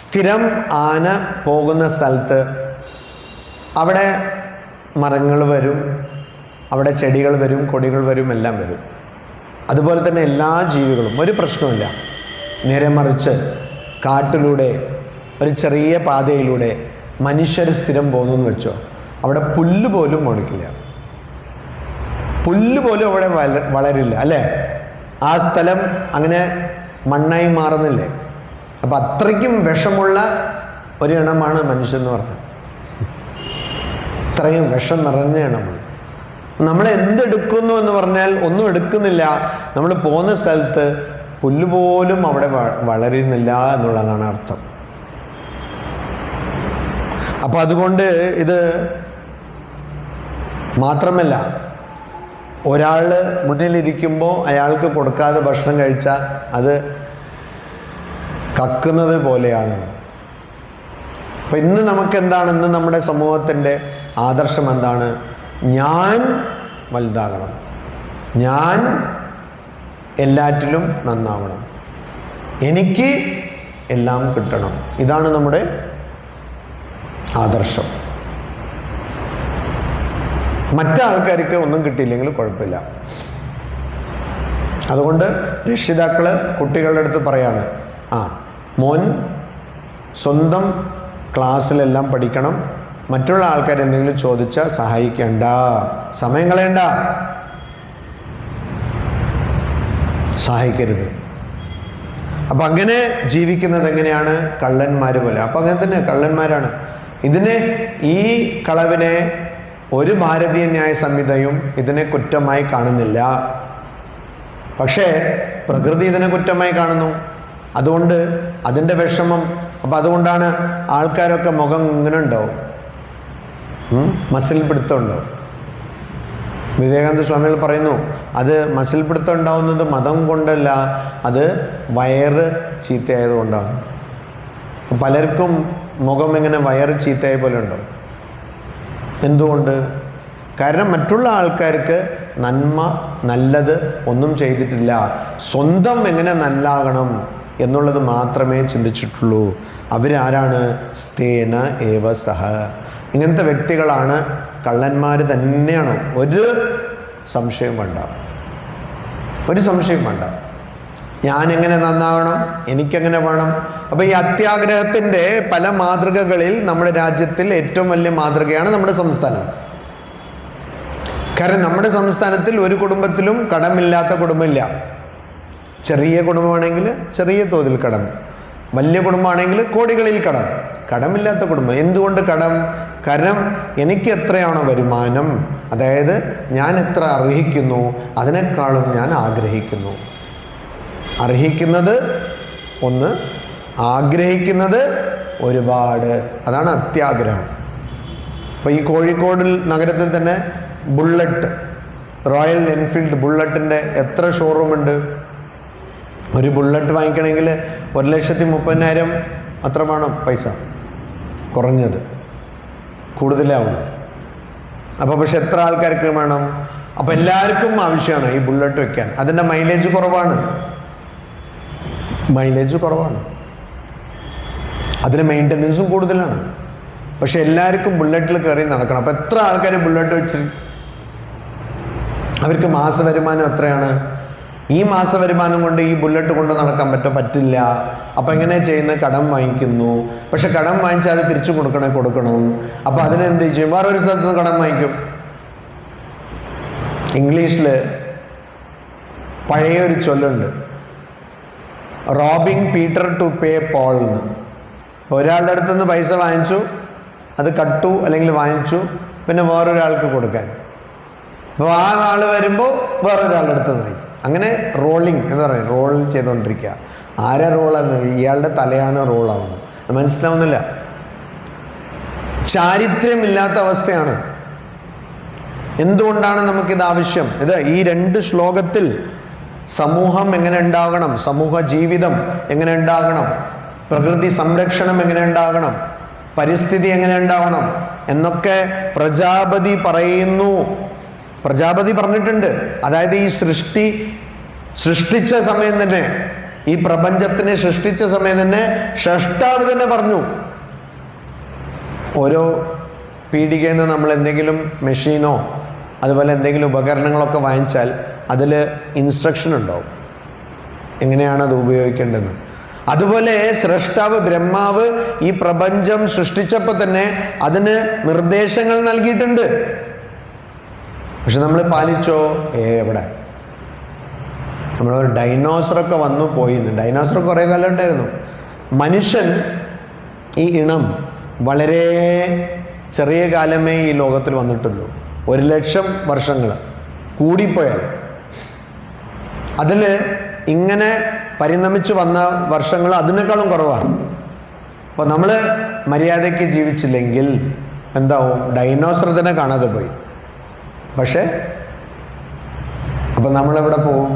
സ്ഥിരം ആന പോകുന്ന സ്ഥലത്ത് അവിടെ മരങ്ങൾ വരും, അവിടെ ചെടികൾ വരും, കൊടികൾ വരും, എല്ലാം വരും. അതുപോലെ തന്നെ എല്ലാ ജീവികളും, ഒരു പ്രശ്നമില്ല. നേരെ മറിച്ച് കാട്ടിലൂടെ ഒരു ചെറിയ പാതയിലൂടെ മനുഷ്യർ സ്ഥിരം പോകുന്നു വെച്ചോ, അവിടെ പുല്ല് പോലും മുളയ്ക്കില്ല, പുല്ല് പോലും അവിടെ വളരില്ല, അല്ലേ? ആ സ്ഥലം അങ്ങനെ മണ്ണായി മാറുന്നില്ലേ? അപ്പം അത്രയ്ക്കും വിഷമുള്ള ഒരു ഇനമാണ് മനുഷ്യൻ എന്ന് പറഞ്ഞാൽ. ഇത്രയും വിഷം നിറഞ്ഞ ഇനമാണ്. നമ്മൾ എന്തെടുക്കുന്നു എന്ന് പറഞ്ഞാൽ ഒന്നും എടുക്കുന്നില്ല. നമ്മൾ പോകുന്ന സ്ഥലത്ത് പുല്ല് പോലും അവിടെ വളരുന്നില്ല എന്നുള്ളതാണ് അർത്ഥം. അപ്പം അതുകൊണ്ട് ഇത് മാത്രമല്ല, ഒരാൾ മുന്നിലിരിക്കുമ്പോൾ അയാൾക്ക് കൊടുക്കാതെ ഭക്ഷണം കഴിച്ചാൽ അത് കക്കുന്നത് പോലെയാണ്. അപ്പം ഇന്ന് നമുക്കെന്താണ്, ഇന്ന് നമ്മുടെ സമൂഹത്തിൻ്റെ ആദർശം എന്താണ്? ഞാൻ വലുതാകണം, ഞാൻ എല്ലാറ്റിലും നന്നാവണം, എനിക്ക് എല്ലാം കിട്ടണം. ഇതാണ് നമ്മുടെ ആദർശം. മറ്റാൾക്കാർക്ക് ഒന്നും കിട്ടിയില്ലെങ്കിൽ കുഴപ്പമില്ല. അതുകൊണ്ട് രക്ഷിതാക്കൾ കുട്ടികളുടെ അടുത്ത് പറയാണ്, മോൻ സ്വന്തം ക്ലാസ്സിലെല്ലാം പഠിക്കണം, മറ്റുള്ള ആൾക്കാർ എന്തെങ്കിലും ചോദിച്ചാൽ സഹായിക്കേണ്ട, സമയം കളയണ്ട, സഹായിക്കരുത്. അപ്പം അങ്ങനെ ജീവിക്കുന്നത് എങ്ങനെയാണ്? കള്ളന്മാർ പോലെ. അപ്പം അങ്ങനെ തന്നെ കള്ളന്മാരാണ്. ഈ കളവിനെ ഒരു ഭാരതീയ ന്യായ സംഹിതയും ഇതിനെ കുറ്റമായി കാണുന്നില്ല. പക്ഷേ പ്രകൃതി ഇതിനെ കുറ്റമായി കാണുന്നു. അതുകൊണ്ട് അതിൻ്റെ വിഷമം. അപ്പം അതുകൊണ്ടാണ് ആൾക്കാരൊക്കെ മുഖം ഇങ്ങനെ ഉണ്ടാവും, മസിൽ പിടുത്തം ഉണ്ടാവും. വിവേകാനന്ദ സ്വാമികൾ പറയുന്നു, അത് മസിൽ പിടുത്തം ഉണ്ടാവുന്നത് മതം കൊണ്ടല്ല, അത് വയറ് ചീത്തയായതുകൊണ്ടാണ്. പലർക്കും മുഖം ഇങ്ങനെ വയറ് ചീത്തയായ പോലെ ഉണ്ടാവും. എന്തുകൊണ്ട്? കാരണം മറ്റുള്ള ആൾക്കാർക്ക് നന്മ, നല്ലത് ഒന്നും ചെയ്തിട്ടില്ല. സ്വന്തം എങ്ങനെ നല്ലാകണം എന്നുള്ളത് മാത്രമേ ചിന്തിച്ചിട്ടുള്ളൂ. അവരാരാണ്? സ്തേന ഏവ സഹ. ഇങ്ങനത്തെ വ്യക്തികളാണ് കള്ളന്മാർ തന്നെയാണ്. ഒരു സംശയം വേണ്ട, ഒരു സംശയം വേണ്ട. ഞാനെങ്ങനെ നന്നാകണം, എനിക്കെങ്ങനെ വേണം. അപ്പോൾ ഈ അത്യാഗ്രഹത്തിൻ്റെ പല മാതൃകകളിൽ നമ്മുടെ രാജ്യത്തിൽ ഏറ്റവും വലിയ മാതൃകയാണ് നമ്മുടെ സംസ്ഥാനം. കാരണം നമ്മുടെ സംസ്ഥാനത്തിൽ ഒരു കുടുംബത്തിലും കടമില്ലാത്ത കുടുംബമില്ല. ചെറിയ കുടുംബമാണെങ്കിൽ ചെറിയ തോതിൽ കടം, വലിയ കുടുംബമാണെങ്കിൽ കോടികളിൽ കടം. കടമില്ലാത്ത കുടുംബം. എന്തുകൊണ്ട് കടം? കാരണം എനിക്ക് എത്രയാണോ വരുമാനം, അതായത് ഞാൻ എത്ര അർഹിക്കുന്നു, അതിനേക്കാളും ഞാൻ ആഗ്രഹിക്കുന്നു. അർഹിക്കുന്നത് ഒന്ന്, ആഗ്രഹിക്കുന്നത് ഒരുപാട്. അതാണ് അത്യാഗ്രഹം. അപ്പോൾ ഈ കോഴിക്കോട് നഗരത്തിൽ തന്നെ ബുള്ളറ്റ്, റോയൽ എൻഫീൽഡ് ബുള്ളറ്റിൻ്റെ എത്ര ഷോറൂമുണ്ട്? ഒരു ബുള്ളറ്റ് വാങ്ങിക്കണമെങ്കിൽ 1,30,000 അത്ര വേണം പൈസ, കുറഞ്ഞത്. കൂടുതലാവുള്ളൂ. അപ്പോൾ പക്ഷെ എത്ര ആൾക്കാർക്ക് വേണം? അപ്പോൾ എല്ലാവർക്കും ആവശ്യമാണ് ഈ ബുള്ളറ്റ് വയ്ക്കാൻ. അതിൻ്റെ മൈലേജ് കുറവാണ്, അതിന് മെയിൻ്റനൻസും കൂടുതലാണ്. പക്ഷെ എല്ലാവർക്കും ബുള്ളറ്റിൽ കയറി നടക്കണം. അപ്പോൾ എത്ര ആൾക്കാർ ബുള്ളറ്റ് വെച്ച്, അവർക്ക് മാസ വരുമാനം എത്രയാണ്? ഈ മാസ വരുമാനം കൊണ്ട് ഈ ബുള്ളറ്റ് കൊണ്ട് നടക്കാൻ പറ്റില്ല. അപ്പം എങ്ങനെ ചെയ്യുന്നത്? കടം വാങ്ങിക്കുന്നു. പക്ഷെ കടം വാങ്ങിച്ചാൽ അത് തിരിച്ചു കൊടുക്കണം. അപ്പം അതിനെന്ത് ചെയ്യും? വേറൊരു സ്ഥലത്ത് നിന്ന് കടം വാങ്ങിക്കും. ഇംഗ്ലീഷിൽ പഴയ ഒരു ചൊല്ലുണ്ട്, robbing Peter to pay Paul എന്ന്. ഒരാളുടെ അടുത്തുനിന്ന് പൈസ വാങ്ങിച്ചു, അത് കട്ടു അല്ലെങ്കിൽ വാങ്ങിച്ചു, പിന്നെ വേറൊരാൾക്ക് കൊടുക്കാൻ. അപ്പോൾ ആ ആൾ വരുമ്പോൾ വേറൊരാളുടെ അടുത്ത് വാങ്ങിക്കും. അങ്ങനെ റോളിങ് എന്ന് പറയും, റോൾ ചെയ്തുകൊണ്ടിരിക്കുക. ആരെ റോളാന്ന്? ഇയാളുടെ തലയാണ് റോളാവുന്നത്. മനസ്സിലാവുന്നില്ല. ചാരിത്ര്യമില്ലാത്ത അവസ്ഥയാണ്. എന്തുകൊണ്ടാണ് നമുക്കിത് ആവശ്യം? ഇത് ഈ 2 ശ്ലോകത്തിൽ സമൂഹം എങ്ങനെ ഉണ്ടാകണം, സമൂഹ ജീവിതം എങ്ങനെ ഉണ്ടാകണം, പ്രകൃതി സംരക്ഷണം എങ്ങനെ ഉണ്ടാകണം, പരിസ്ഥിതി എങ്ങനെ ഉണ്ടാവണം എന്നൊക്കെ പ്രജാപതി പറയുന്നു. പ്രജാപതി പറഞ്ഞിട്ടുണ്ട്. അതായത് ഈ സൃഷ്ടിച്ച സമയം തന്നെ, ഈ പ്രപഞ്ചത്തിനെ സൃഷ്ടിച്ച സമയം തന്നെ ഷഷ്ടാവ് തന്നെ പറഞ്ഞു. ഓരോ പീടികയിൽ നിന്ന് നമ്മൾ എന്തെങ്കിലും മെഷീനോ അതുപോലെ എന്തെങ്കിലും ഉപകരണങ്ങളൊക്കെ വാങ്ങിച്ചാൽ അതിൽ ഇൻസ്ട്രക്ഷൻ ഉണ്ടാവും എങ്ങനെയാണ് അത് ഉപയോഗിക്കേണ്ടതെന്ന്. അതുപോലെ സ്രഷ്ടാവ് ബ്രഹ്മാവ് ഈ പ്രപഞ്ചം സൃഷ്ടിച്ചപ്പോൾ തന്നെ അതിന് നിർദ്ദേശങ്ങൾ നൽകിയിട്ടുണ്ട്. പക്ഷെ നമ്മൾ പാലിച്ചോ? എവിടെ? നമ്മളൊരു ഡൈനോസറൊക്കെ വന്നു പോയിന്ന്. ഡൈനോസർ കുറേ കാലം ഉണ്ടായിരുന്നു. മനുഷ്യൻ ഈ ഇണം വളരെ ചെറിയ കാലമേ ഈ ലോകത്തിൽ വന്നിട്ടുള്ളൂ. 1,00,000 വർഷങ്ങൾ കൂടിപ്പോയാൽ. അതിൽ ഇങ്ങനെ പരിണമിച്ച് വന്ന വർഷങ്ങൾ അതിനേക്കാളും കുറവാണ്. അപ്പോൾ നമ്മൾ മര്യാദയ്ക്ക് ജീവിച്ചില്ലെങ്കിൽ എന്താവും? ഡൈനോസർ തന്നെ കാണാതെ പോയി. പക്ഷേ അപ്പം നമ്മളെവിടെ പോവും?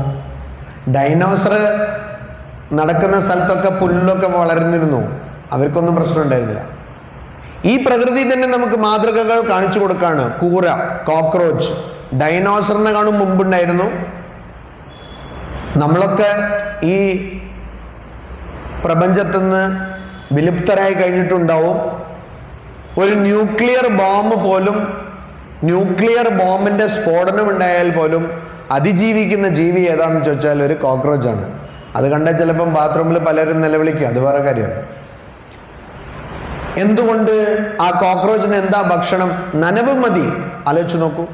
ഡൈനോസർ നടക്കുന്ന സ്ഥലത്തൊക്കെ പുല്ലൊക്കെ വളർന്നിരുന്നു, അവർക്കൊന്നും പ്രശ്നം ഉണ്ടായിരുന്നില്ല. ഈ പ്രകൃതി തന്നെ നമുക്ക് മാതൃകകൾ കാണിച്ചു കൊടുക്കാണ്. കൂറ, കോക്രോച്ച് ഡൈനോസറിനെ കാണും മുമ്പുണ്ടായിരുന്നു. നമ്മളൊക്കെ ഈ പ്രപഞ്ചത്തിൽ നിന്ന് വിലുപ്തരായി കഴിഞ്ഞിട്ടുണ്ടാവും. ഒരു ന്യൂക്ലിയർ ബോംബ് പോലും, ന്യൂക്ലിയർ ബോംബിന്റെ സ്ഫോടനം ഉണ്ടായാൽ പോലും അതിജീവിക്കുന്ന ജീവി ഏതാണെന്ന് ചോദിച്ചാൽ ഒരു കോക്രോച്ചാണ്. അത് കണ്ടാൽ ചിലപ്പം ബാത്റൂമിൽ പലരും നിലവിളിക്കും, അത് വേറെ കാര്യമാണ്. എന്തുകൊണ്ട്? ആ കോക്രോച്ചിന് എന്താ ഭക്ഷണം? നനവ് മതി. ആലോചിച്ച് നോക്കൂ,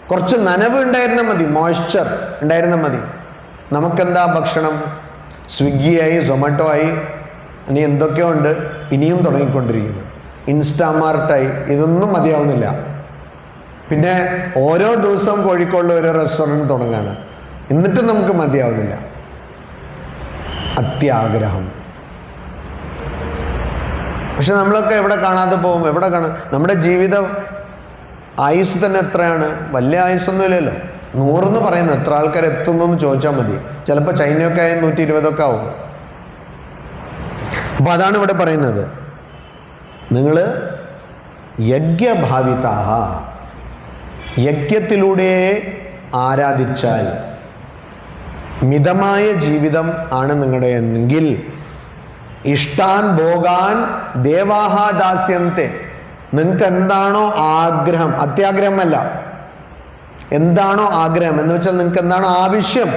കുറച്ച് നനവ് ഉണ്ടായിരുന്നാൽ മതി, മോയ്സ്ചർ ഉണ്ടായിരുന്നാൽ മതി. നമുക്കെന്താ ഭക്ഷണം? സ്വിഗ്ഗിയായി, സൊമാറ്റോ ആയി, ഇനി എന്തൊക്കെയോ ഉണ്ട്, ഇനിയും തുടങ്ങിക്കൊണ്ടിരിക്കുന്നു. ഇൻസ്റ്റാമാർട്ടായി, ഇതൊന്നും മതിയാവുന്നില്ല. പിന്നെ ഓരോ ദിവസവും കോഴിക്കോടിൽ ഒരു റെസ്റ്റോറൻറ്റ് തുടങ്ങുകയാണ്, എന്നിട്ടും നമുക്ക് മതിയാവുന്നില്ല. അത്യാഗ്രഹം. പക്ഷെ നമ്മളൊക്കെ എവിടെ കാണാതെ പോകും? എവിടെ കാണാം? നമ്മുടെ ജീവിതം ആയുസ് തന്നെ എത്രയാണ്? വലിയ ആയുസ്സൊന്നുമില്ലല്ലോ. 100 എന്ന് പറയുന്നത് എത്ര ആൾക്കാർ എത്തുന്നു എന്ന് ചോദിച്ചാൽ മതി. ചിലപ്പോൾ ചൈനയൊക്കെ ആയ 120 ആവും. അപ്പോൾ അതാണ് ഇവിടെ പറയുന്നത്. നിങ്ങൾ യജ്ഞഭാവിതാഹ, യജ്ഞത്തിലൂടെ ആരാധിച്ചാൽ മിതമായ ജീവിതം ആണ് നിങ്ങളുടെ എങ്കിൽ ഇഷ്ടാൻ ഭോഗാൻ ദേവാഹ ദാസ്യന്തെ, നിങ്ങൾക്ക് എന്താണോ ആഗ്രഹം, അത്യാഗ്രഹമല്ല, എന്താണോ ആഗ്രഹം എന്ന് വെച്ചാൽ നിങ്ങൾക്ക് എന്താണോ ആവശ്യം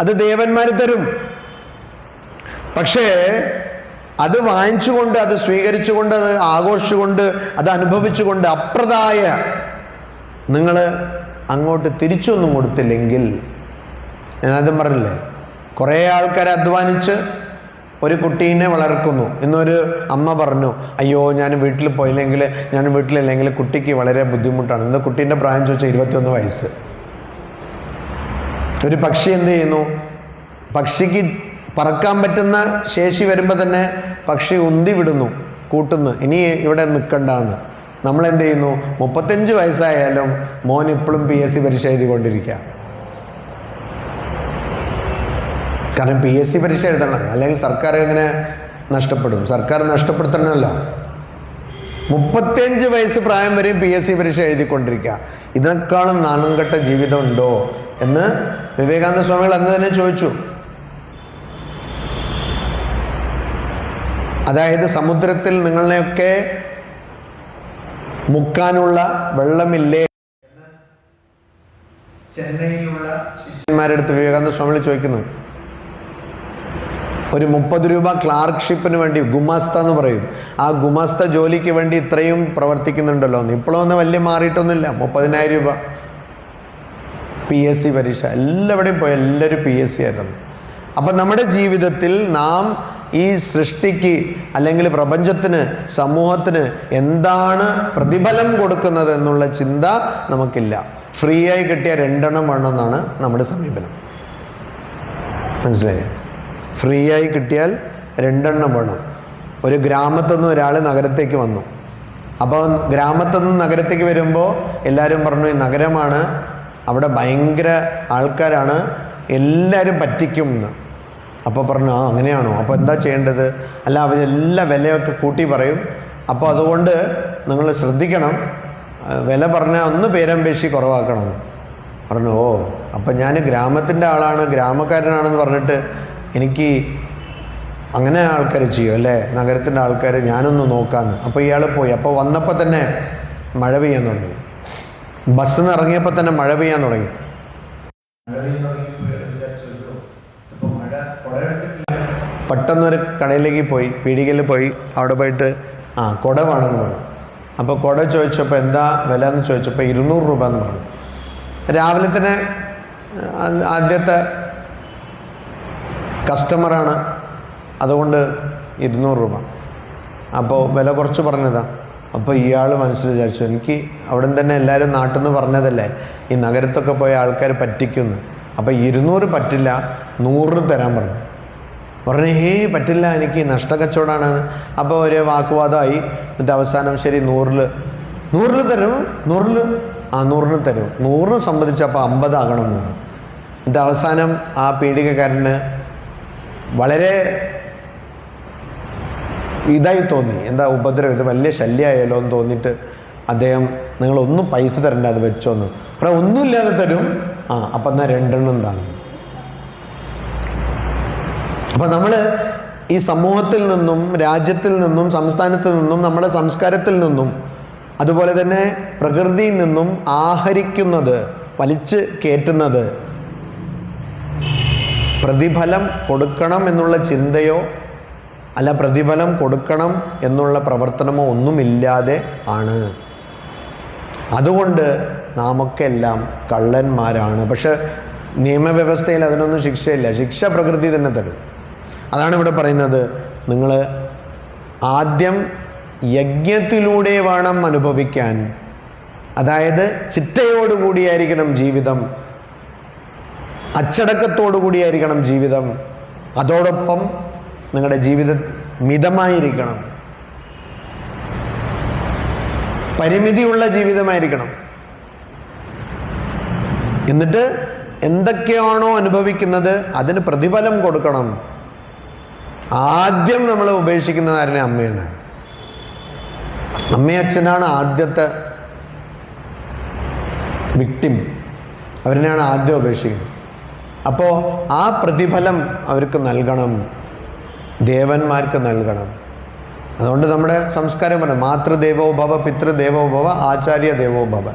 അത് ദേവന്മാർ തരും. പക്ഷേ അത് വാങ്ങിച്ചുകൊണ്ട്, അത് സ്വീകരിച്ചുകൊണ്ട്, അത് ആഘോഷിച്ചുകൊണ്ട്, അത് അനുഭവിച്ചുകൊണ്ട് അപ്രദായ നിങ്ങൾ അങ്ങോട്ട് തിരിച്ചൊന്നും കൊടുത്തില്ലെങ്കിൽ, ഞാനതും പറഞ്ഞില്ലേ, കുറേ ആൾക്കാർ അധ്വാനിച്ച് ഒരു കുട്ടീനെ വളർക്കുന്നു. ഇന്നൊരു അമ്മ പറഞ്ഞു, അയ്യോ ഞാൻ വീട്ടിൽ പോയില്ലെങ്കിൽ, ഞാൻ വീട്ടിലില്ലെങ്കിൽ കുട്ടിക്ക് വളരെ ബുദ്ധിമുട്ടാണ്. ഇന്ന് കുട്ടീൻ്റെ പ്രായം ചോദിച്ചാൽ 21 വയസ്സ്. ഒരു പക്ഷി എന്ത് ചെയ്യുന്നു? പക്ഷിക്ക് പറക്കാൻ പറ്റുന്ന ശേഷി വരുമ്പോൾ തന്നെ പക്ഷി ഉന്തി വിടുന്നു, കൂട്ടുന്നു, ഇനി ഇവിടെ നിൽക്കണ്ടെന്ന്. നമ്മളെന്ത് ചെയ്യുന്നു? 35 വയസ്സായാലും മോൻ ഇപ്പോഴും PSC പരീക്ഷ എഴുതിക്കൊണ്ടിരിക്കുക. കാരണം PSC പരീക്ഷ എഴുതണം, അല്ലെങ്കിൽ സർക്കാർ എങ്ങനെ നഷ്ടപ്പെടും? സർക്കാർ നഷ്ടപ്പെടുത്തണമല്ലോ. 35 വയസ്സ് പ്രായം വരെയും PSC പരീക്ഷ എഴുതിക്കൊണ്ടിരിക്കുക. ഇതിനേക്കാളും നാണംകെട്ട ജീവിതം ഉണ്ടോ എന്ന് വിവേകാനന്ദ സ്വാമികൾ അന്ന് തന്നെ ചോദിച്ചു. അതായത് സമുദ്രത്തിൽ നിങ്ങളെയൊക്കെ മുക്കാനുള്ള വെള്ളമില്ലേ? ചെന്നൈയിലുള്ള ശിഷ്യന്മാരുടെ അടുത്ത് വിവേകാനന്ദ സ്വാമികൾ ചോദിക്കുന്നു. ഒരു 30 രൂപ ക്ലാർക്ക്ഷിപ്പിന് വേണ്ടി, ഗുമാസ്ത എന്ന് പറയും, ആ ഗുമാസ്ത ജോലിക്ക് വേണ്ടി ഇത്രയും പ്രവർത്തിക്കുന്നുണ്ടല്ലോ എന്ന്. ഇപ്പോഴൊന്നും വലിയ മാറിയിട്ടൊന്നുമില്ല. 30,000 രൂപ PSC പരീക്ഷ, എല്ലാവിടെയും പോയി എല്ലാവരും PSC ആയിരുന്നു. അപ്പം നമ്മുടെ ജീവിതത്തിൽ നാം ഈ സൃഷ്ടിക്ക് അല്ലെങ്കിൽ പ്രപഞ്ചത്തിന്, സമൂഹത്തിന് എന്താണ് പ്രതിഫലം കൊടുക്കുന്നത് എന്നുള്ള ചിന്ത നമുക്കില്ല. ഫ്രീ ആയി കിട്ടിയ 2 എണ്ണം വേണമെന്നാണ് നമ്മുടെ സമീപനം. മനസ്സിലായേ? ഫ്രീ ആയി കിട്ടിയാൽ 2 എണ്ണം വേണം. ഒരു ഗ്രാമത്തിൽ നിന്ന് ഒരാൾ നഗരത്തേക്ക് വന്നു, അപ്പോൾ ഗ്രാമത്തിൽ നിന്ന് നഗരത്തേക്ക് വരുമ്പോൾ എല്ലാവരും പറഞ്ഞു ഈ നഗരമാണ്, അവിടെ ഭയങ്കര ആൾക്കാരാണ്, എല്ലാവരും പറ്റിക്കും എന്ന്. അപ്പോൾ പറഞ്ഞു ആ അങ്ങനെയാണോ, അപ്പോൾ എന്താ ചെയ്യേണ്ടത്? അല്ല അവരെല്ലാ വിലയൊക്കെ കൂട്ടി പറയും, അപ്പോൾ അതുകൊണ്ട് നിങ്ങൾ ശ്രദ്ധിക്കണം, വില പറഞ്ഞാൽ ഒന്ന് പേരമ്പേശി കുറവാക്കണം പറഞ്ഞു. ഓ അപ്പം ഞാൻ ഗ്രാമത്തിൻ്റെ ആളാണ്, ഗ്രാമക്കാരനാണെന്ന് പറഞ്ഞിട്ട് എനിക്ക് അങ്ങനെ ആൾക്കാർ ചെയ്യും അല്ലേ, നഗരത്തിൻ്റെ ആൾക്കാർ, ഞാനൊന്ന് നോക്കാമെന്ന്. അപ്പോൾ ഇയാൾ പോയി. അപ്പോൾ വന്നപ്പോൾ തന്നെ മഴ പെയ്യാൻ തുടങ്ങി. ബസ്സിൽ നിന്ന് ഇറങ്ങിയപ്പോൾ തന്നെ മഴ പെയ്യാൻ തുടങ്ങി. പെട്ടെന്നൊരു കടയിലേക്ക് പോയി, പീടികയിൽ പോയി. അവിടെ പോയിട്ട് കുട വേണമെന്ന് പറഞ്ഞു. അപ്പോൾ കുട ചോദിച്ചപ്പോൾ എന്താ വില എന്ന് ചോദിച്ചപ്പോൾ 200 രൂപ എന്ന് പറഞ്ഞു. രാവിലെ തന്നെ ആദ്യത്തെ കസ്റ്റമറാണ്, അതുകൊണ്ട് 200 രൂപ. അപ്പോൾ വില കുറച്ച് പറഞ്ഞതാ. അപ്പോൾ ഇയാൾ മനസ്സിൽ വിചാരിച്ചു, എനിക്ക് അവിടെ തന്നെ എല്ലാവരും നാട്ടിൽ നിന്ന് പറഞ്ഞതല്ലേ ഈ നഗരത്തൊക്കെ പോയ ആൾക്കാർ പറ്റിക്കുന്നു, അപ്പോൾ 200 പറ്റില്ല, 100 തരാൻ പറഞ്ഞു. പറ്റില്ല, എനിക്ക് നഷ്ടക്കച്ചവടമാണ്. അപ്പോൾ ഒരു വാക്കുവാദമായി. എന്നിട്ട് അവസാനം ശരി 100 തരും, 100 തരും, 100 സംബന്ധിച്ചപ്പോൾ 50 ആകണം എന്ന് പറഞ്ഞു. എന്നിട്ട് അവസാനം ആ പീഡികക്കാരന് വളരെ ഇതായി തോന്നി, എന്താ ഉപദ്രവം, ഇത് വലിയ ശല്യമായാലോ എന്ന് തോന്നിയിട്ട് അദ്ദേഹം നിങ്ങളൊന്നും പൈസ തരണ്ട, അത് വെച്ചോന്ന് അപ്പോൾ ഒന്നുമില്ലാതെ തരും. അപ്പം എന്നാൽ 2 താങ്ങും. അപ്പം നമ്മൾ ഈ സമൂഹത്തിൽ നിന്നും, രാജ്യത്തിൽ നിന്നും, സംസ്ഥാനത്തിൽ നിന്നും, നമ്മുടെ സംസ്കാരത്തിൽ നിന്നും, അതുപോലെ തന്നെ പ്രകൃതിയിൽ നിന്നും ആഹരിക്കുന്നത്, വലിച്ച് കയറ്റുന്നത് പ്രതിഫലം കൊടുക്കണം എന്നുള്ള ചിന്തയോ അല്ല പ്രതിഫലം കൊടുക്കണം എന്നുള്ള പ്രവർത്തനമോ ഒന്നുമില്ലാതെ ആണ്. അതുകൊണ്ട് നാമൊക്കെ എല്ലാം കള്ളന്മാരാണ്. പക്ഷെ നിയമവ്യവസ്ഥയിൽ അതിനൊന്നും ശിക്ഷയില്ല. ശിക്ഷ പ്രകൃതി തന്നെ തരും. അതാണ് ഇവിടെ പറയുന്നത്, നിങ്ങൾ ആദ്യം യജ്ഞത്തിലൂടെ വേണം അനുഭവിക്കാൻ. അതായത് ചിട്ടയോടുകൂടിയായിരിക്കണം ജീവിതം, അച്ചടക്കത്തോടു കൂടിയായിരിക്കണം ജീവിതം. അതോടൊപ്പം നിങ്ങളുടെ ജീവിതം മിതമായിരിക്കണം, പരിമിതിയുള്ള ജീവിതമായിരിക്കണം. എന്നിട്ട് എന്തൊക്കെയാണോ അനുഭവിക്കുന്നത് അതിന് പ്രതിഫലം കൊടുക്കണം. ആദ്യം നമ്മൾ ഉപേക്ഷിക്കുന്നത് ആരുടെ? അമ്മയാണ്. അമ്മയച്ഛനാണ് ആദ്യത്തെ വിക്ടിം. അവരെയാണ് ആദ്യം ഉപേക്ഷിക്കുന്നത്. അപ്പോൾ ആ പ്രതിഫലം അവർക്ക് നൽകണം, ദേവന്മാർക്ക് നൽകണം. അതുകൊണ്ട് നമ്മുടെ സംസ്കാരം പറഞ്ഞു മാതൃദേവോ ഭവ, പിതൃദേവോ ഭവ, ആചാര്യ ദേവോ ഭവ.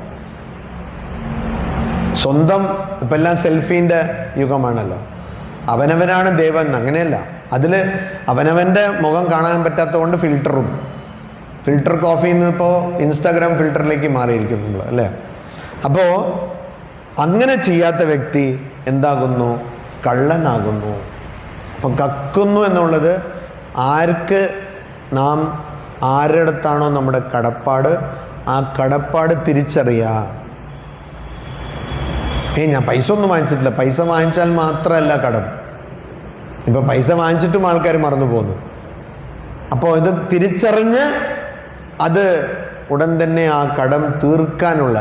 സ്വന്തം ഇപ്പം എല്ലാം സെൽഫീൻ്റെ യുഗമാണല്ലോ. അവനവനാണ് ദേവൻ, അങ്ങനെയല്ല. അതിൽ അവനവൻ്റെ മുഖം കാണാൻ പറ്റാത്തതുകൊണ്ട് ഫിൽട്ടർ കോഫിയിൽ നിന്ന് ഇപ്പോൾ ഇൻസ്റ്റാഗ്രാം ഫിൽട്ടറിലേക്ക് മാറിയിരിക്കും നമ്മൾ, അല്ലേ? അപ്പോൾ അങ്ങനെ ചെയ്യാത്ത വ്യക്തി എന്താകുന്നു? കള്ളനാകുന്നു. അപ്പം കക്കുന്നു എന്നുള്ളത് ആർക്ക് നാം ആരുടെ അടുത്താണോ നമ്മുടെ കടപ്പാട്, ആ കടപ്പാട് തിരിച്ചറിയുക. ഞാൻ പൈസ ഒന്നും വാങ്ങിച്ചിട്ടില്ല. പൈസ വാങ്ങിച്ചാൽ മാത്രമല്ല കടം. ഇപ്പം പൈസ വാങ്ങിച്ചിട്ടും ആൾക്കാർ മറന്നു പോകുന്നു. അപ്പോൾ ഇത് തിരിച്ചറിഞ്ഞ് അത് ഉടൻ തന്നെ ആ കടം തീർക്കാനുള്ള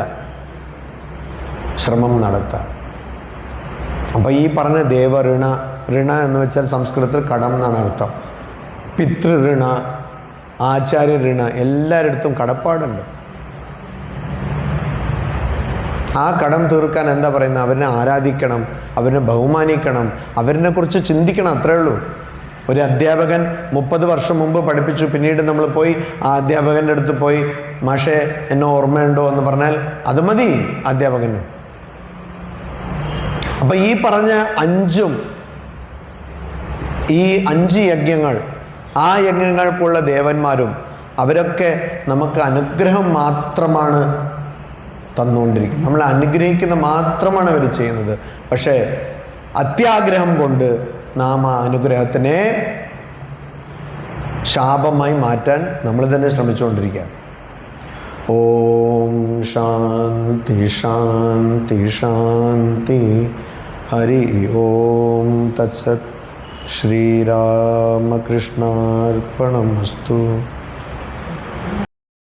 ശ്രമം നടത്താം. അപ്പോൾ ഈ പറഞ്ഞ ദേവഋണ, ഋണ എന്ന് വെച്ചാൽ സംസ്കൃതത്തിൽ കടം എന്നാണ് അർത്ഥം. പിതൃഋണ, ആചാര്യ ഋണ, എല്ലാവരിടത്തും കടപ്പാടുണ്ട്. ആ കടം തീർക്കാൻ എന്താ പറയുന്നത്? അവരെ ആരാധിക്കണം, അവരെ ബഹുമാനിക്കണം, അവരെ കുറിച്ച് ചിന്തിക്കണം, അത്രേ ഉള്ളൂ. ഒരു അധ്യാപകൻ 30 വർഷം മുമ്പ് പഠിപ്പിച്ചു, പിന്നീട് നമ്മൾ പോയി ആ അധ്യാപകൻ്റെ അടുത്ത് പോയി മാഷേ എന്നെ ഓർമ്മയുണ്ടോ എന്ന് പറഞ്ഞാൽ അത് മതി അധ്യാപകന്. അപ്പം ഈ പറഞ്ഞ 5 യജ്ഞങ്ങൾ, ആ യജ്ഞങ്ങൾക്കുള്ള ദേവന്മാരും അവരൊക്കെ നമുക്ക് അനുഗ്രഹം മാത്രമാണ് തന്നുകൊണ്ടിരിക്കുന്നത്. നമ്മൾ അനുഗ്രഹിക്കുന്ന മാത്രമാണ് അവർ ചെയ്യുന്നത്. പക്ഷേ അത്യാഗ്രഹം കൊണ്ട് നാം ആ അനുഗ്രഹത്തിനെ ശാപമായി മാറ്റാൻ നമ്മൾ തന്നെ ശ്രമിച്ചുകൊണ്ടിരിക്കുക. ഓം ശാന്തി ശാന്തി ശാന്തി. ഹരി ഓം തത്സത്. ശ്രീരാമകൃഷ്ണാർപ്പണമസ്തു.